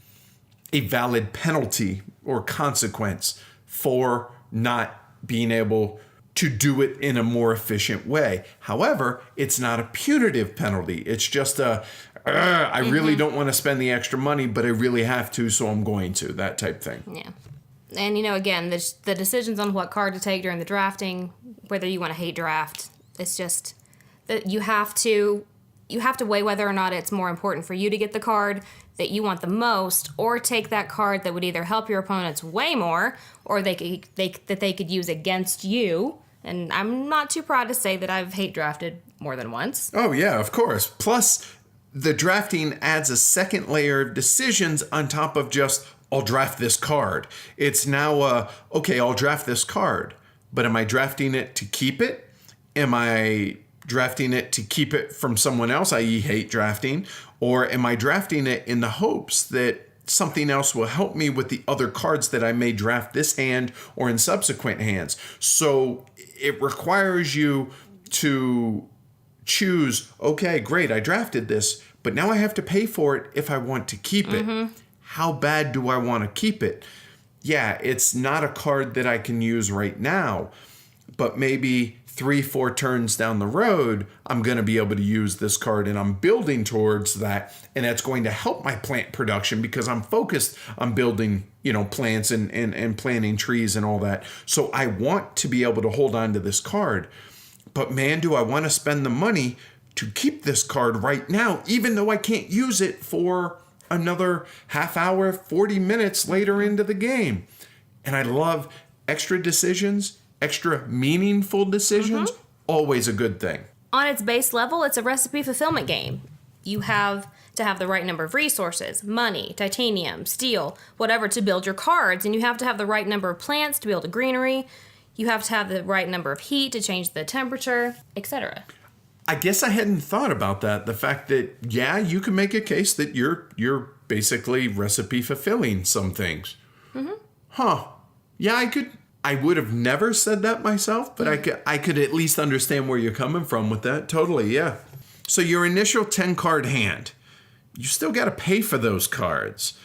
valid penalty or consequence for not being able to do it in a more efficient way. However, it's not a punitive penalty. It's just I really don't want to spend the extra money, but I really have to, so I'm going to, that type thing. Yeah. And, again, the decisions on what card to take during the drafting, whether you want to hate draft, it's just that you have to weigh whether or not it's more important for you to get the card that you want the most, or take that card that would either help your opponents way more, or they could use against you. And I'm not too proud to say that I've hate drafted more than once. Oh, yeah, of course. Plus, the drafting adds a second layer of decisions on top of just, I'll draft this card. It's now, okay, I'll draft this card, but am I drafting it to keep it? Am I drafting it to keep it from someone else, i.e. hate drafting? Or am I drafting it in the hopes that something else will help me with the other cards that I may draft this hand or in subsequent hands? So it requires you to choose, okay, great, I drafted this, but now I have to pay for it if I want to keep it. How bad do I want to keep it? Yeah, it's not a card that I can use right now, but maybe 3-4 turns down the road, I'm going to be able to use this card, and I'm building towards that, and that's going to help my plant production because I'm focused on building, plants and planting trees and all that. So I want to be able to hold on to this card, but man, do I want to spend the money to keep this card right now, even though I can't use it for another half hour, 40 minutes later into the game. And I love extra decisions. Extra meaningful decisions, always a good thing. On its base level, it's a recipe fulfillment game. You have to have the right number of resources, money, titanium, steel, whatever to build your cards, and you have to have the right number of plants to build a greenery. You have to have the right number of heat to change the temperature, etc. I guess I hadn't thought about that. The fact that, yeah, you can make a case that you're basically recipe fulfilling some things. Yeah, I would have never said that myself, but I could at least understand where you're coming from with that. Totally, yeah. So your initial 10 card hand, you still got to pay for those cards.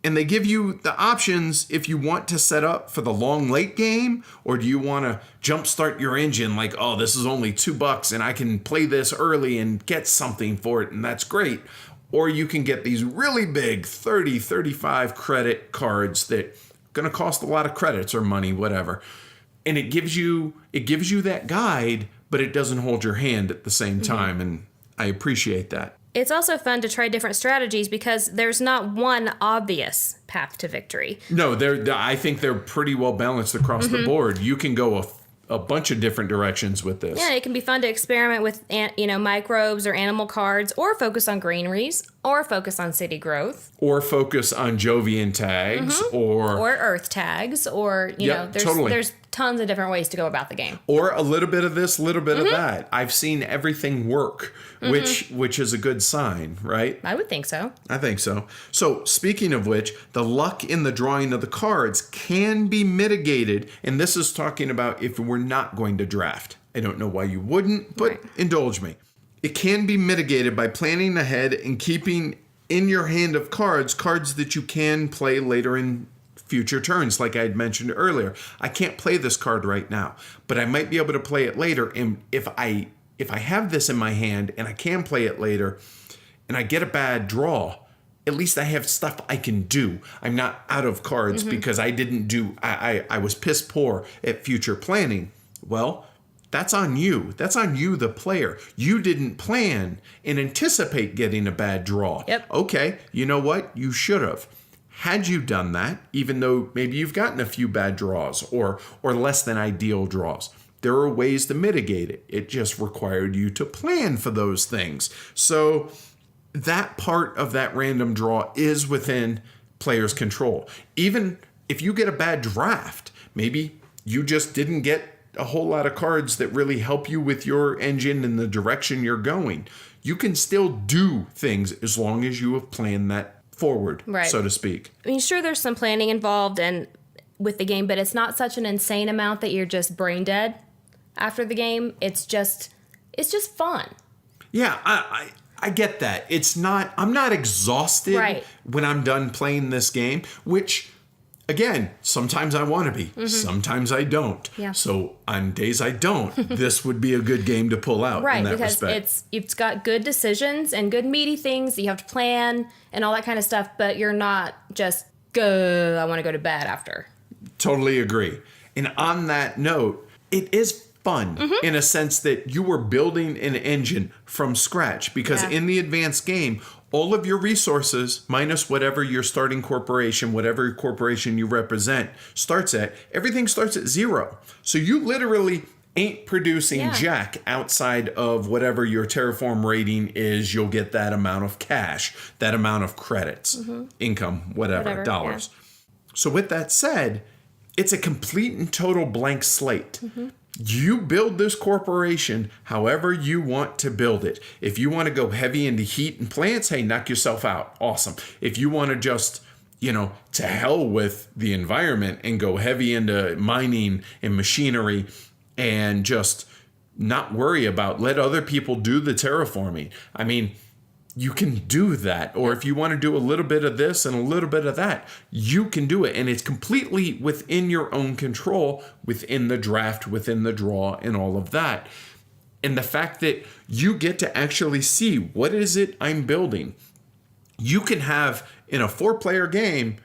And they give you the options if you want to set up for the long late game, or do you want to jumpstart your engine like, oh, this is only $2 and I can play this early and get something for it, and that's great. Or you can get these really big 30, 35 credit cards that going to cost a lot of credits or money, whatever. And it gives you that guide, but it doesn't hold your hand at the same time. And I appreciate that. It's also fun to try different strategies because there's not one obvious path to victory. No, I think they're pretty well balanced across the board. You can go a bunch of different directions with this. Yeah, it can be fun to experiment with, microbes or animal cards, or focus on greeneries, or focus on city growth, or focus on Jovian tags, or earth tags, or there's tons of different ways to go about the game. Or a little bit of this, a little bit of that. I've seen everything work, which is a good sign, right? I would think so. I think so. So speaking of which, the luck in the drawing of the cards can be mitigated. And this is talking about if we're not going to draft. I don't know why you wouldn't, but indulge me. It can be mitigated by planning ahead and keeping in your hand of cards that you can play later in future turns, like I had mentioned earlier. I can't play this card right now, but I might be able to play it later. And if I have this in my hand and I can play it later and I get a bad draw, at least I have stuff I can do. I'm not out of cards because I was piss poor at future planning. Well, that's on you. That's on you, the player. You didn't plan and anticipate getting a bad draw. Yep. Okay, you know what? You should have. Had you done that, even though maybe you've gotten a few bad draws or less than ideal draws, there are ways to mitigate it. It just required you to plan for those things. So that part of that random draw is within players' control. Even if you get a bad draft, maybe you just didn't get a whole lot of cards that really help you with your engine and the direction you're going. You can still do things as long as you have planned that forward, so to speak. I mean, sure, there's some planning involved and with the game, but it's not such an insane amount that you're just brain dead after the game. It's just fun. Yeah, I get that. I'm not exhausted when I'm done playing this game, which, again, sometimes I want to be, sometimes I don't. Yeah. So on days I don't, this would be a good game to pull out in that because respect. It's got good decisions and good meaty things that you have to plan and all that kind of stuff, but you're not just I want to go to bed after. Totally agree. And on that note, it is fun in a sense that you were building an engine from scratch because in the advanced game, all of your resources, minus whatever your starting corporation, whatever corporation you represent, starts at, everything starts at 0. So you literally ain't producing jack outside of whatever your Terraform rating is. You'll get that amount of cash, that amount of credits, income, whatever dollars. So with that said, it's a complete and total blank slate. You build this corporation however you want to build it. If you want to go heavy into heat and plants, hey, knock yourself out. Awesome. If you want to just, to hell with the environment and go heavy into mining and machinery and just not worry about. Let other people do the terraforming. I mean, you can do that. Or if you want to do a little bit of this and a little bit of that, you can do it. And it's completely within your own control, within the draft, within the draw, and all of that. And the fact that you get to actually see, what is it I'm building? You can have, in a 4-player game,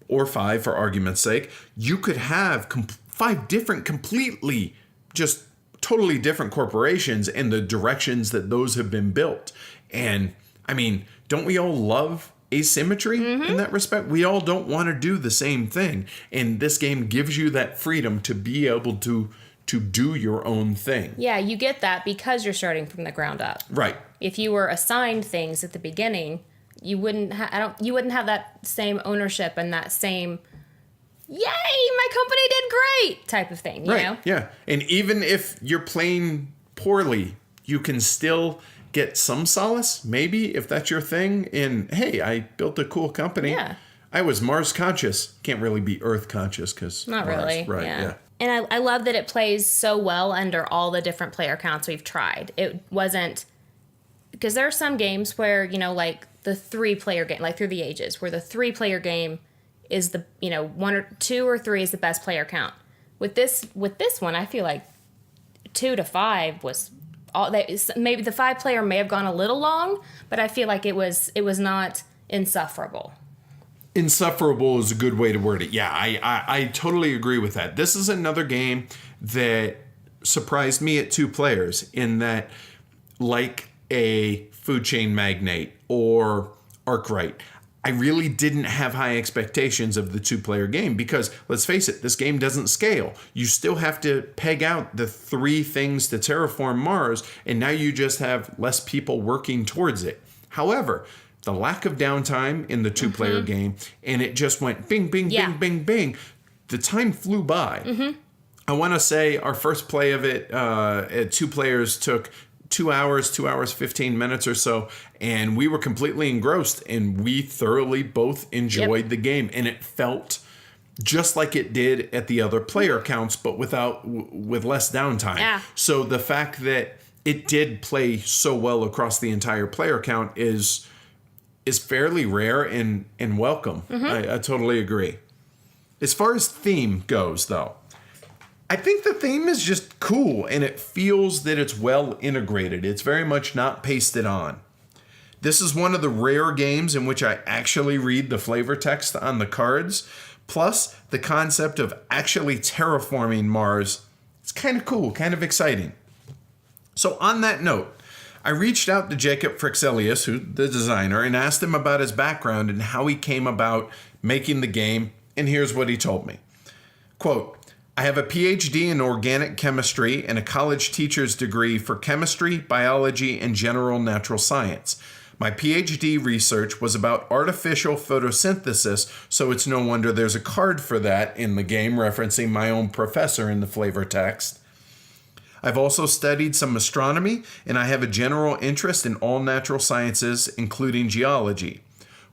or 5 for argument's sake, you could have 5 different, completely just totally different corporations and the directions that those have been built. And I mean, don't we all love asymmetry in that respect? We all don't want to do the same thing. And this game gives you that freedom to be able to do your own thing. Yeah, you get that because you're starting from the ground up. Right. If you were assigned things at the beginning, you wouldn't have that same ownership and that same, yay, my company did great type of thing, you know? Yeah. And even if you're playing poorly, you can still get some solace, maybe, if that's your thing, in, hey, I built a cool company. Yeah. I was Mars conscious. Can't really be Earth conscious because Not Mars, really. right? Yeah. And I love that it plays so well under all the different player counts we've tried. It wasn't, because there are some games where, you know, like the 3-player game, like Through the Ages, where the 3-player game is the, you know, 1 or 2 or 3 is the best player count. With this one, I feel like 2 to 5 was all. Maybe the 5-player may have gone a little long, but I feel like it was not insufferable. Insufferable is a good way to word it. Yeah, I totally agree with that. This is another game that surprised me at 2 players in that, like a Food Chain Magnate or Arkwright, I really didn't have high expectations of the 2-player game because, let's face it, this game doesn't scale. You still have to peg out the 3 things to terraform Mars, and now you just have less people working towards it. However, the lack of downtime in the 2-player game, and it just went bing, bing, bing, bing, bing. The time flew by. I want to say our first play of it at 2 players took 2 hours, 15 minutes or so, and we were completely engrossed, and we thoroughly both enjoyed the game, and it felt just like it did at the other player counts, but with less downtime. Yeah. So the fact that it did play so well across the entire player count is fairly rare and welcome. I totally agree. As far as theme goes, though, I think the theme is just cool, and it feels that it's well integrated. It's very much not pasted on. This is one of the rare games in which I actually read the flavor text on the cards. Plus, the concept of actually terraforming Mars, it's kind of cool, kind of exciting. So on that note, I reached out to Jacob Frixelius, who's the designer, and asked him about his background and how he came about making the game, and here's what he told me. Quote, I have a PhD in organic chemistry and a college teacher's degree for chemistry, biology, and general natural science. My PhD research was about artificial photosynthesis, so it's no wonder there's a card for that in the game referencing my own professor in the flavor text. I've also studied some astronomy, and I have a general interest in all natural sciences, including geology.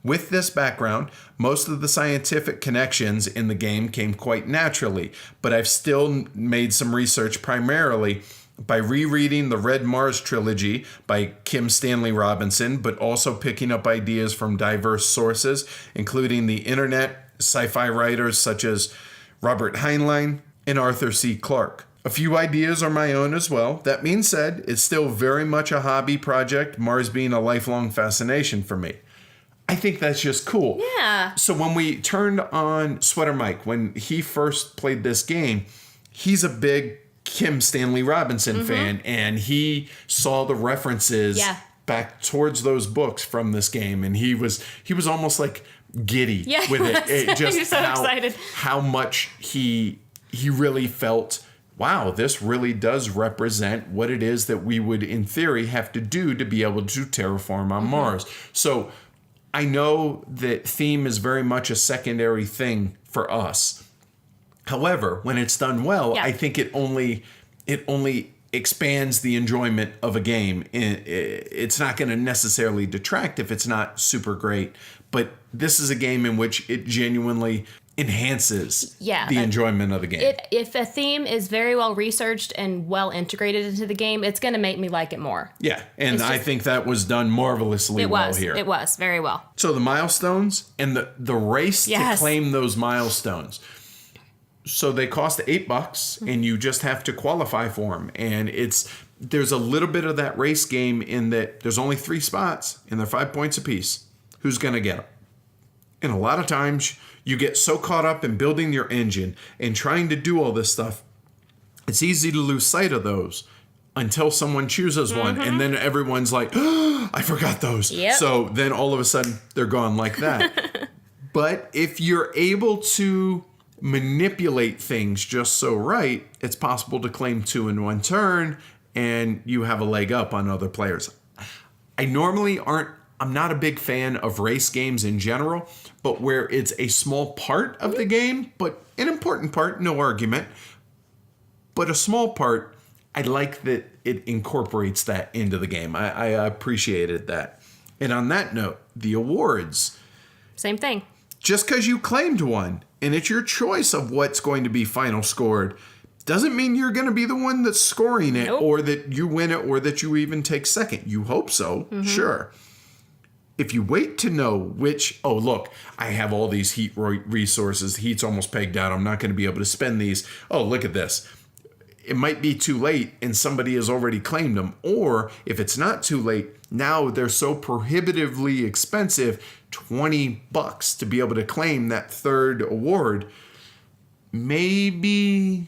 With this background, most of the scientific connections in the game came quite naturally, but I've still made some research primarily by rereading the Red Mars trilogy by Kim Stanley Robinson, but also picking up ideas from diverse sources, including the internet, sci-fi writers such as Robert Heinlein and Arthur C. Clarke. A few ideas are my own as well. That being said, it's still very much a hobby project, Mars being a lifelong fascination for me. I think that's just cool. Yeah. So when we turned on Sweater Mike, when he first played this game, he's a big Kim Stanley Robinson fan, and he saw the references back towards those books from this game, and he was almost like giddy with it. It just You're so excited. How much he really felt, wow, this really does represent what it is that we would, in theory, have to do to be able to terraform on Mars. So I know that theme is very much a secondary thing for us. However, when it's done well, I think it only expands the enjoyment of a game. It's not going to necessarily detract if it's not super great, but this is a game in which it genuinely enhances Yeah, the enjoyment of the game. If a theme is very well researched and well integrated into the game, it's going to make me like it more. Yeah, and I think that was done marvelously well here. It was very well. So the milestones and the race to claim those milestones. So they cost $8, and you just have to qualify for them. And there's a little bit of that race game in that there's only 3 spots, and they're 5 points apiece. Who's going to get them? And a lot of times you get so caught up in building your engine and trying to do all this stuff, it's easy to lose sight of those until someone chooses one, and then everyone's like, oh, I forgot those. Yep. So then all of a sudden they're gone like that. But if you're able to manipulate things just so right, it's possible to claim 2 in one turn, and you have a leg up on other players. I'm not a big fan of race games in general, but where it's a small part of the game, but an important part, no argument, but a small part, I like that it incorporates that into the game. I appreciated that. And on that note, the awards. Same thing. Just because you claimed one, and it's your choice of what's going to be final scored, doesn't mean you're going to be the one that's scoring it, or that you win it, or that you even take second. You hope so, sure. If you wait to know which, oh, look, I have all these heat resources. Heat's almost pegged out. I'm not going to be able to spend these. Oh, look at this. It might be too late and somebody has already claimed them. Or if it's not too late, now they're so prohibitively expensive, $20 to be able to claim that third award. Maybe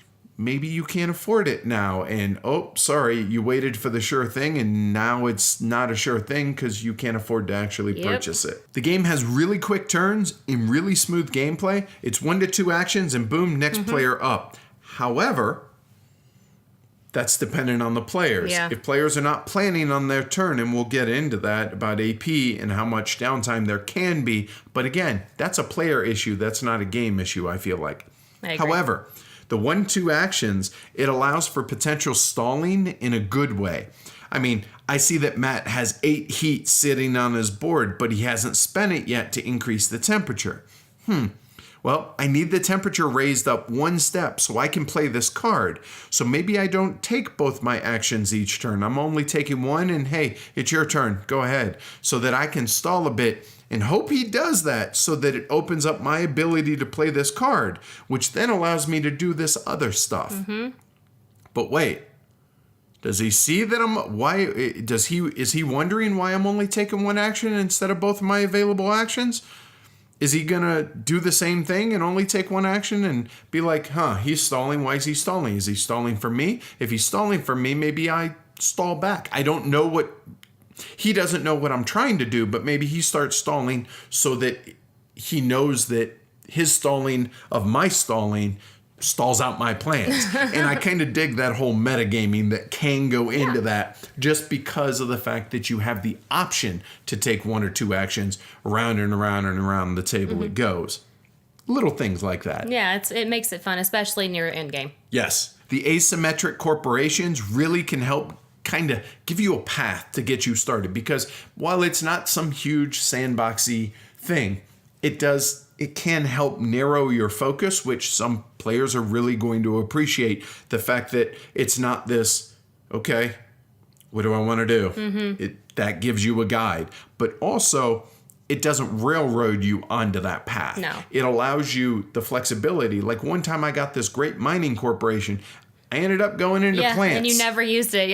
you can't afford it now, and oh, sorry, you waited for the sure thing, and now it's not a sure thing because you can't afford to actually purchase it. The game has really quick turns and really smooth gameplay. It's 1 to 2 actions, and boom, next player up. However, that's dependent on the players. Yeah. If players are not planning on their turn, and we'll get into that about AP and how much downtime there can be, but again, that's a player issue. That's not a game issue, I feel like. I agree. However, the 1-2 actions, it allows for potential stalling in a good way. I mean, I see that Matt has 8 heat sitting on his board, but he hasn't spent it yet to increase the temperature. Well, I need the temperature raised up 1 step so I can play this card. So maybe I don't take both my actions each turn. I'm only taking one, and hey, it's your turn. Go ahead. So that I can stall a bit and hope he does that so that it opens up my ability to play this card, which then allows me to do this other stuff. But wait, does he see that is he wondering why I'm only taking 1 action instead of both of my available actions? Is he gonna do the same thing and only take 1 action and be like, he's stalling, why is he stalling? Is he stalling for me? If he's stalling for me, maybe I stall back. I don't know he doesn't know what I'm trying to do, but maybe he starts stalling so that he knows that his stalling of my stalling stalls out my plans. And I kind of dig that whole metagaming that can go into that, just because of the fact that you have the option to take 1 or 2 actions around and around and around the table it goes. Little things like that. Yeah, it makes it fun, especially near end game. Yes. The asymmetric corporations really can help kind of give you a path to get you started, because while it's not some huge sandboxy thing, it can help narrow your focus, which some players are really going to appreciate. The fact that it's not this, okay, what do I want to do? That gives you a guide, but also it doesn't railroad you onto that path. No. It allows you the flexibility. Like one time I got this great mining corporation. I ended up going into plants. And you never used it,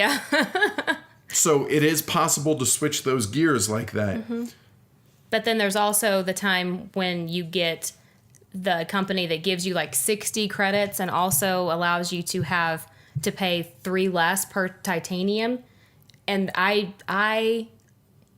So it is possible to switch those gears like that. But then there's also the time when you get the company that gives you like 60 credits and also allows you to pay 3 less per titanium. And I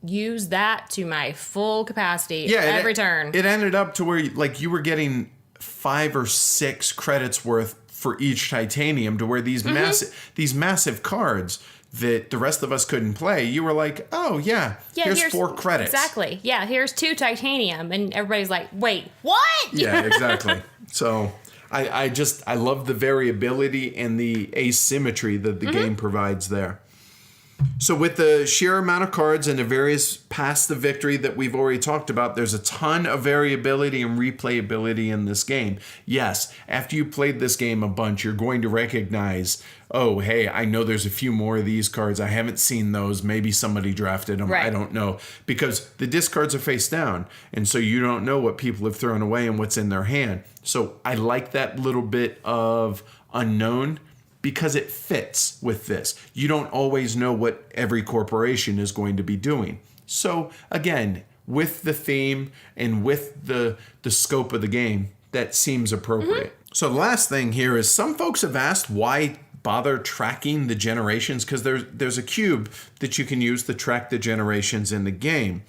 use that to my full capacity every turn. It ended up to where you were getting 5 or 6 credits worth for each titanium, to where these massive cards that the rest of us couldn't play, you were like, oh yeah, here's 4 credits. Exactly. Yeah, here's 2 titanium. And everybody's like, wait, what? Yeah, exactly. So I love the variability and the asymmetry that the game provides there. So with the sheer amount of cards and the various paths to victory that we've already talked about, there's a ton of variability and replayability in this game. Yes, after you played this game a bunch, you're going to recognize, oh, hey, I know there's a few more of these cards. I haven't seen those. Maybe somebody drafted them. Right. I don't know. Because the discards are face down, and so you don't know what people have thrown away and what's in their hand. So I like that little bit of unknown, because it fits with this. You don't always know what every corporation is going to be doing. So again, with the theme and with the scope of the game, that seems appropriate. So the last thing here is some folks have asked why bother tracking the generations, because there's a cube that you can use to track the generations in the game,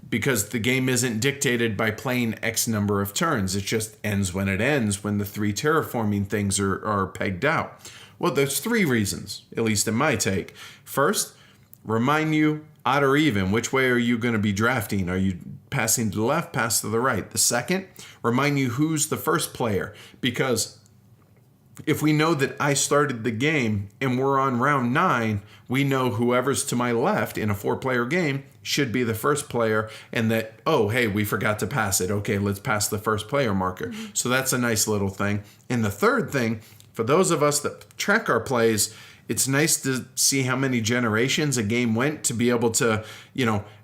because the game isn't dictated by playing X number of turns. It just ends when it ends, when the 3 terraforming things are pegged out. Well, there's 3 reasons, at least in my take. First, remind you, odd or even, which way are you going to be drafting? Are you passing to the left, pass to the right? The second, remind you who's the first player. Because if we know that I started the game and we're on round 9, we know whoever's to my left in a 4-player game should be the first player, and that, oh, hey, we forgot to pass it. Okay, let's pass the first player marker. So that's a nice little thing. And the third thing, for those of us that track our plays, it's nice to see how many generations a game went, to be able to,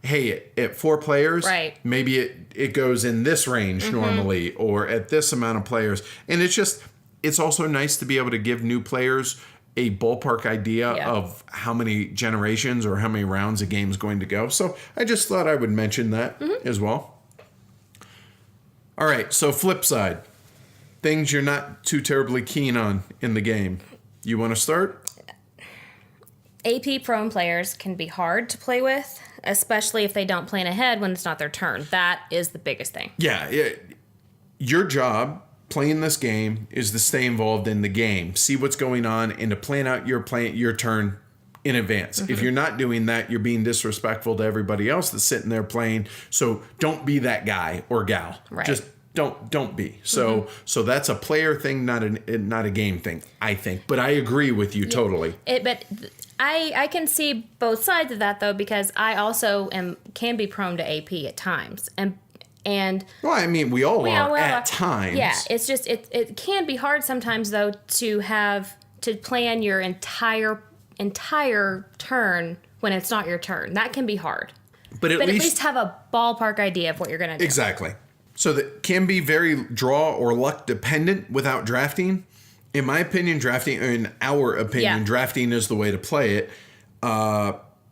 hey, at 4 players, right, maybe it goes in this range normally, or at this amount of players. And it's also nice to be able to give new players a ballpark idea of how many generations or how many rounds a game is going to go. So I just thought I would mention that as well. All right, so flip side. Things you're not too terribly keen on in the game. You want to start? AP prone players can be hard to play with, especially if they don't plan ahead when it's not their turn. That is the biggest thing. Yeah. Your job playing this game is to stay involved in the game, see what's going on, and to plan out your turn in advance. If you're not doing that, you're being disrespectful to everybody else that's sitting there playing. So don't be that guy or gal. Right. Just don't be. So that's a player thing, not a game thing, I think. But I agree with you totally. I can see both sides of that, though, because I also can be prone to AP at times, and well, I mean, we all are at times. Yeah, it's just it can be hard sometimes, though, to plan your entire turn when it's not your turn. That can be hard. But at least have a ballpark idea of what you're going to do. Exactly. So that can be very draw or luck dependent without drafting. In my opinion, drafting is the way to play it.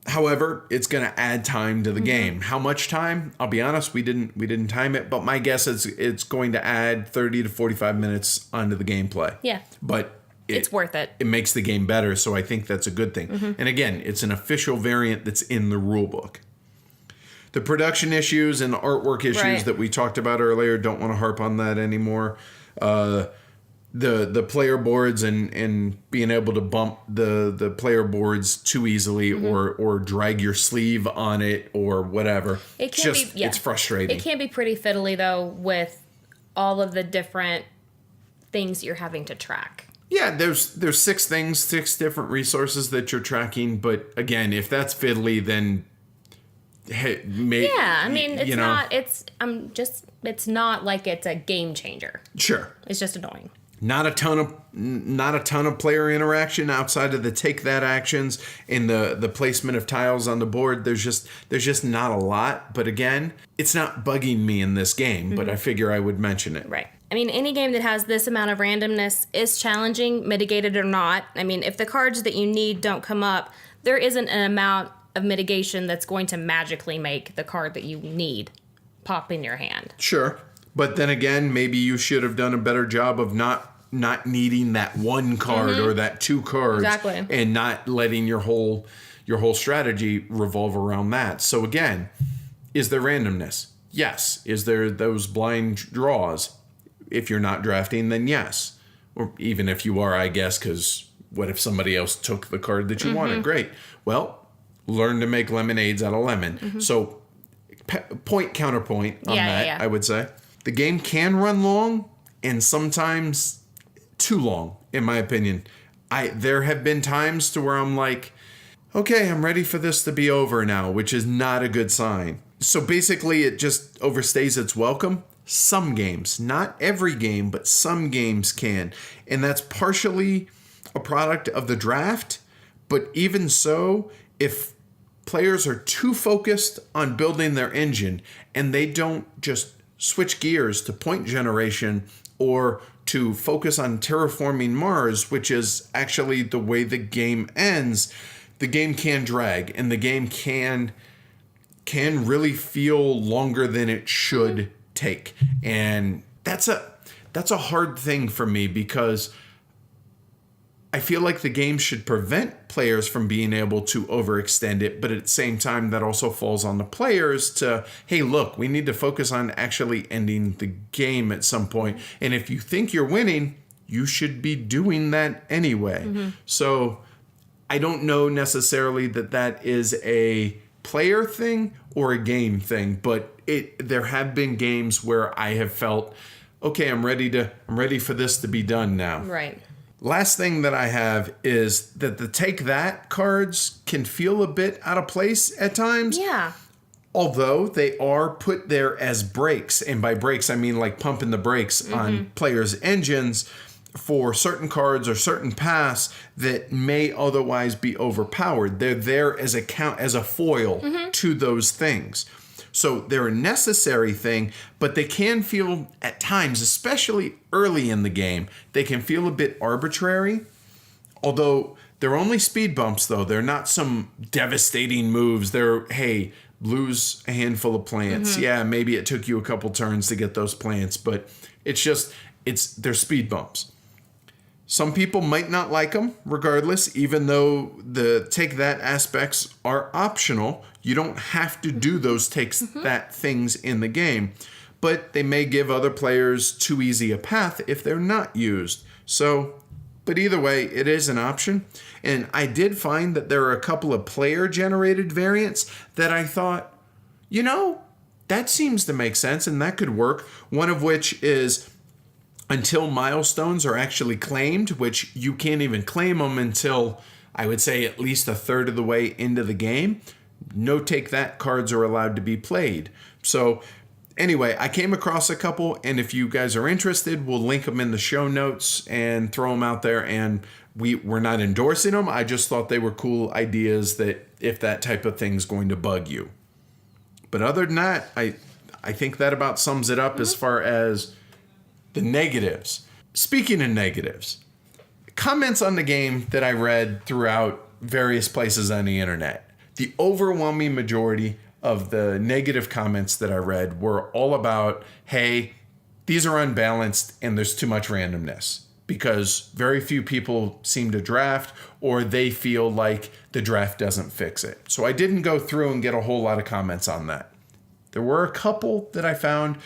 However, it's going to add time to the game. How much time? I'll be honest, we didn't time it, but my guess is it's going to add 30 to 45 minutes onto the gameplay. Yeah. But it's worth it. It makes the game better, so I think that's a good thing. And again, it's an official variant that's in the rule book. The production issues and the artwork issues that we talked about earlier, don't want to harp on that anymore. The player boards and being able to bump the player boards too easily or drag your sleeve on it or whatever. It's frustrating. It can be pretty fiddly, though, with all of the different things you're having to track. Yeah, there's 6 things, 6 different resources that you're tracking, but again, if that's fiddly, then hey, it's not like it's a game changer. Sure. It's just annoying. Not a ton of player interaction outside of the take that actions and the placement of tiles on the board. There's just not a lot. But again, it's not bugging me in this game, but I figure I would mention it. Right. I mean, any game that has this amount of randomness is challenging, mitigated or not. I mean, if the cards that you need don't come up, there isn't an amount of mitigation that's going to magically make the card that you need pop in your hand. Sure. But then again, maybe you should have done a better job of not needing that 1 card or that 2 cards. Exactly. And not letting your whole strategy revolve around that. So again, is there randomness? Yes. Is there those blind draws? If you're not drafting, then yes. Or even if you are, I guess, because what if somebody else took the card that you wanted? Great. Well, learn to make lemonades out of lemon. So counterpoint on that, I would say. The game can run long and sometimes too long, in my opinion. There have been times to where I'm like, okay, I'm ready for this to be over now, which is not a good sign. So basically, it just overstays its welcome. Some games, not every game, but some games can. And that's partially a product of the draft. But even so, if players are too focused on building their engine and they don't just switch gears to point generation or to focus on terraforming Mars, which is actually the way the game ends, the game can drag and the game can really feel longer than it should take. And that's a hard thing for me because I feel like the game should prevent players from being able to overextend it, but at the same time, that also falls on the players to, hey, look, we need to focus on actually ending the game at some point. And if you think you're winning, you should be doing that anyway. So I don't know necessarily that is a player thing or a game thing, but there have been games where I have felt, okay, I'm ready for this to be done now. Right. Last thing that I have is that the take that cards can feel a bit out of place at times. Yeah. Although they are put there as brakes, and by brakes I mean like pumping the brakes on players' engines for certain cards or certain paths that may otherwise be overpowered. They're there as a foil to those things. So they're a necessary thing, but they can feel at times, especially early in the game, they can feel a bit arbitrary. Although they're only speed bumps, though. They're not some devastating moves. They're, hey, lose a handful of plants. Yeah, maybe it took you a couple turns to get those plants, but they're speed bumps. Some people might not like them regardless, even though the take that aspects are optional. You don't have to do those takes that things in the game, but they may give other players too easy a path if they're not used. So, but either way, it is an option. And I did find that there are a couple of player generated variants that I thought, that seems to make sense and that could work. One of which is until milestones are actually claimed, which you can't even claim them until, I would say, at least a third of the way into the game. No take that cards are allowed to be played. So anyway, I came across a couple, and if you guys are interested, we'll link them in the show notes and throw them out there. And we're not endorsing them. I just thought they were cool ideas that if that type of thing's going to bug you. But other than that, I think that about sums it up as far as the negatives. Speaking of negatives, comments on the game that I read throughout various places on the internet, the overwhelming majority of the negative comments that I read were all about, hey, these are unbalanced and there's too much randomness because very few people seem to draft or they feel like the draft doesn't fix it. So I didn't go through and get a whole lot of comments on that. There were a couple that I found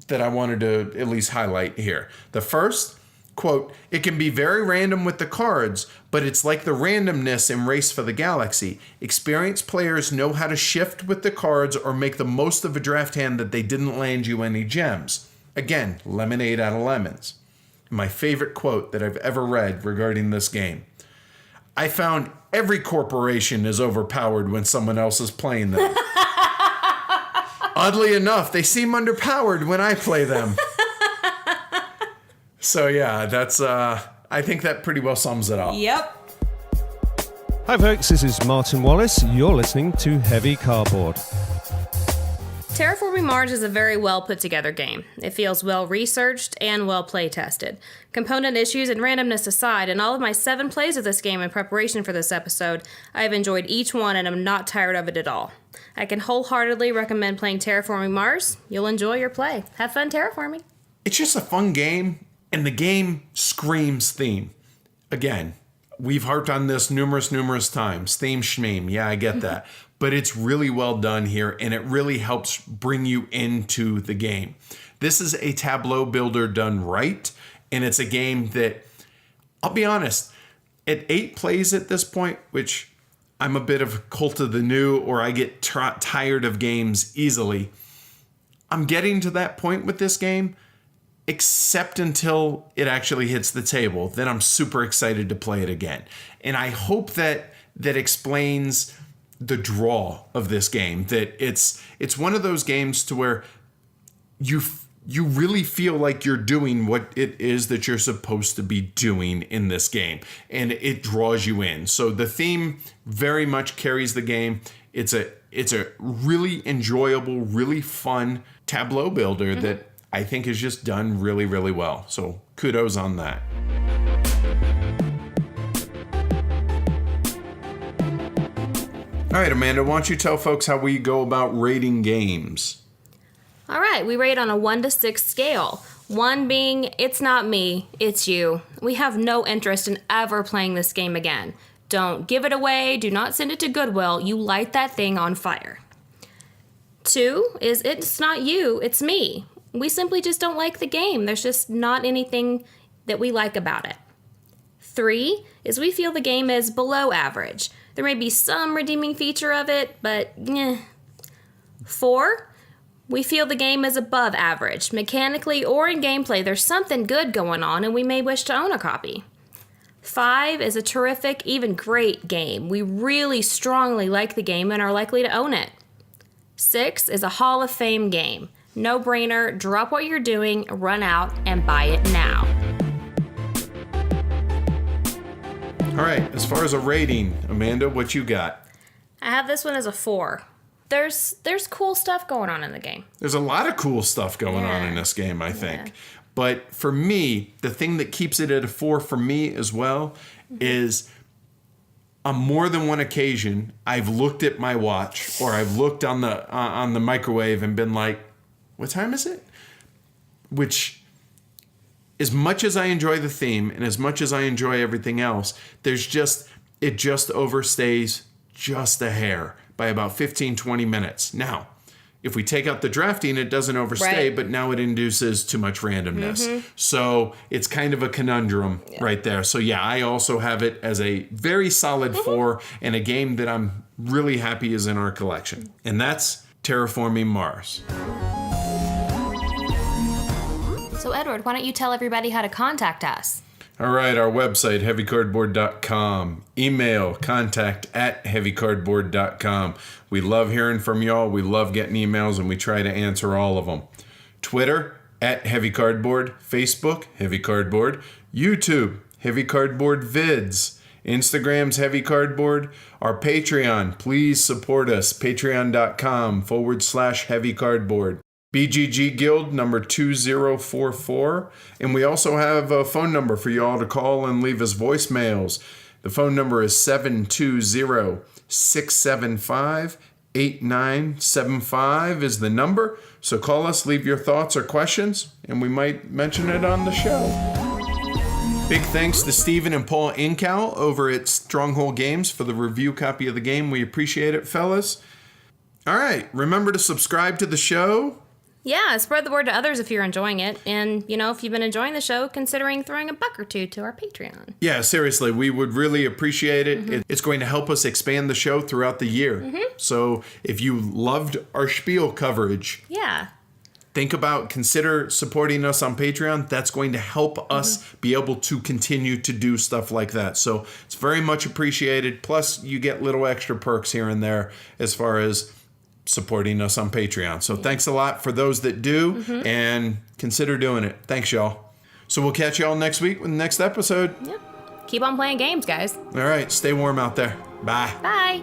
that I wanted to at least highlight here. The first, quote, "It can be very random with the cards, but it's like the randomness in Race for the Galaxy. Experienced players know how to shift with the cards or make the most of a draft hand that they didn't land you any gems. Again, lemonade out of lemons." My favorite quote that I've ever read regarding this game. "I found every corporation is overpowered when someone else is playing them. Oddly enough, they seem underpowered when I play them." So yeah, that's I think that pretty well sums it up. Yep. Hi folks, this is Martin Wallace. You're listening to Heavy Cardboard. Terraforming Mars is a very well put together game. It feels well researched and well play tested. Component issues and randomness aside, in all of my 7 plays of this game in preparation for this episode, I have enjoyed each one and I'm not tired of it at all. I can wholeheartedly recommend playing Terraforming Mars. You'll enjoy your play. Have fun terraforming. It's just a fun game, and the game screams theme. Again, we've harped on this numerous times. Theme schmeme, yeah, I get that. But it's really well done here, and it really helps bring you into the game. This is a tableau builder done right, and it's a game that, I'll be honest, at 8 plays at this point, which I'm a bit of a cult of the new, or I get tired of games easily, I'm getting to that point with this game. except until it actually hits the table. Then I'm super excited to play it again. And I hope that explains the draw of this game, that it's one of those games to where you really feel like you're doing what it is that you're supposed to be doing in this game, and it draws you in. So the theme very much carries the game. It's a really enjoyable, really fun tableau builder that I think is just done really, really well. So kudos on that. All right, Amanda, why don't you tell folks how we go about rating games? All right, we rate on a 1 to 6 scale. 1 being, it's not me, it's you. We have no interest in ever playing this game again. Don't give it away, do not send it to Goodwill, you light that thing on fire. 2 is, it's not you, it's me. We simply just don't like the game. There's just not anything that we like about it. 3 is, we feel the game is below average. There may be some redeeming feature of it, but 4, we feel the game is above average. Mechanically or in gameplay, there's something good going on and we may wish to own a copy. 5 is a terrific, even great game. We really strongly like the game and are likely to own it. 6 is a Hall of Fame game. No brainer, drop what you're doing, run out, and buy it now. All right, as far as a rating, Amanda, what you got? I have this one as a 4. There's cool stuff going on in the game. There's a lot of cool stuff going on in this game, I think. Yeah. But for me, the thing that keeps it at a 4 for me as well is on more than one occasion, I've looked at my watch or I've looked on the microwave and been like, what time is it? Which, as much as I enjoy the theme and as much as I enjoy everything else, it just overstays just a hair by about 15, 20 minutes. Now, if we take out the drafting, it doesn't overstay, Right. but now it induces too much randomness. So it's kind of a conundrum right there. So yeah, I also have it as a very solid 4 and a game that I'm really happy is in our collection. And that's Terraforming Mars. So Edward, why don't you tell everybody how to contact us? All right, our website, heavycardboard.com. Email, contact@heavycardboard.com. We love hearing from y'all. We love getting emails, and we try to answer all of them. Twitter, @heavycardboard. Facebook, heavycardboard. YouTube, heavycardboard vids. Instagram's heavycardboard. Our Patreon, please support us. Patreon.com/heavycardboard. BGG Guild number 2044. And we also have a phone number for you all to call and leave us voicemails. The phone number is 720-675-8975 is the number. So call us, leave your thoughts or questions, and we might mention it on the show. Big thanks to Stephen and Paul Incal over at Stronghold Games for the review copy of the game. We appreciate it, fellas. All right, remember to subscribe to the show. Yeah, spread the word to others if you're enjoying it. And, if you've been enjoying the show, considering throwing a buck or two to our Patreon. Yeah, seriously, we would really appreciate it. It's going to help us expand the show throughout the year. So if you loved our Spiel coverage, consider supporting us on Patreon. That's going to help us be able to continue to do stuff like that. So it's very much appreciated. Plus, you get little extra perks here and there as far as supporting us on Patreon. So thanks a lot for those that do, and consider doing it. Thanks, y'all. So we'll catch y'all next week with the next episode. Yeah. Keep on playing games, guys. All right, stay warm out there. Bye. Bye.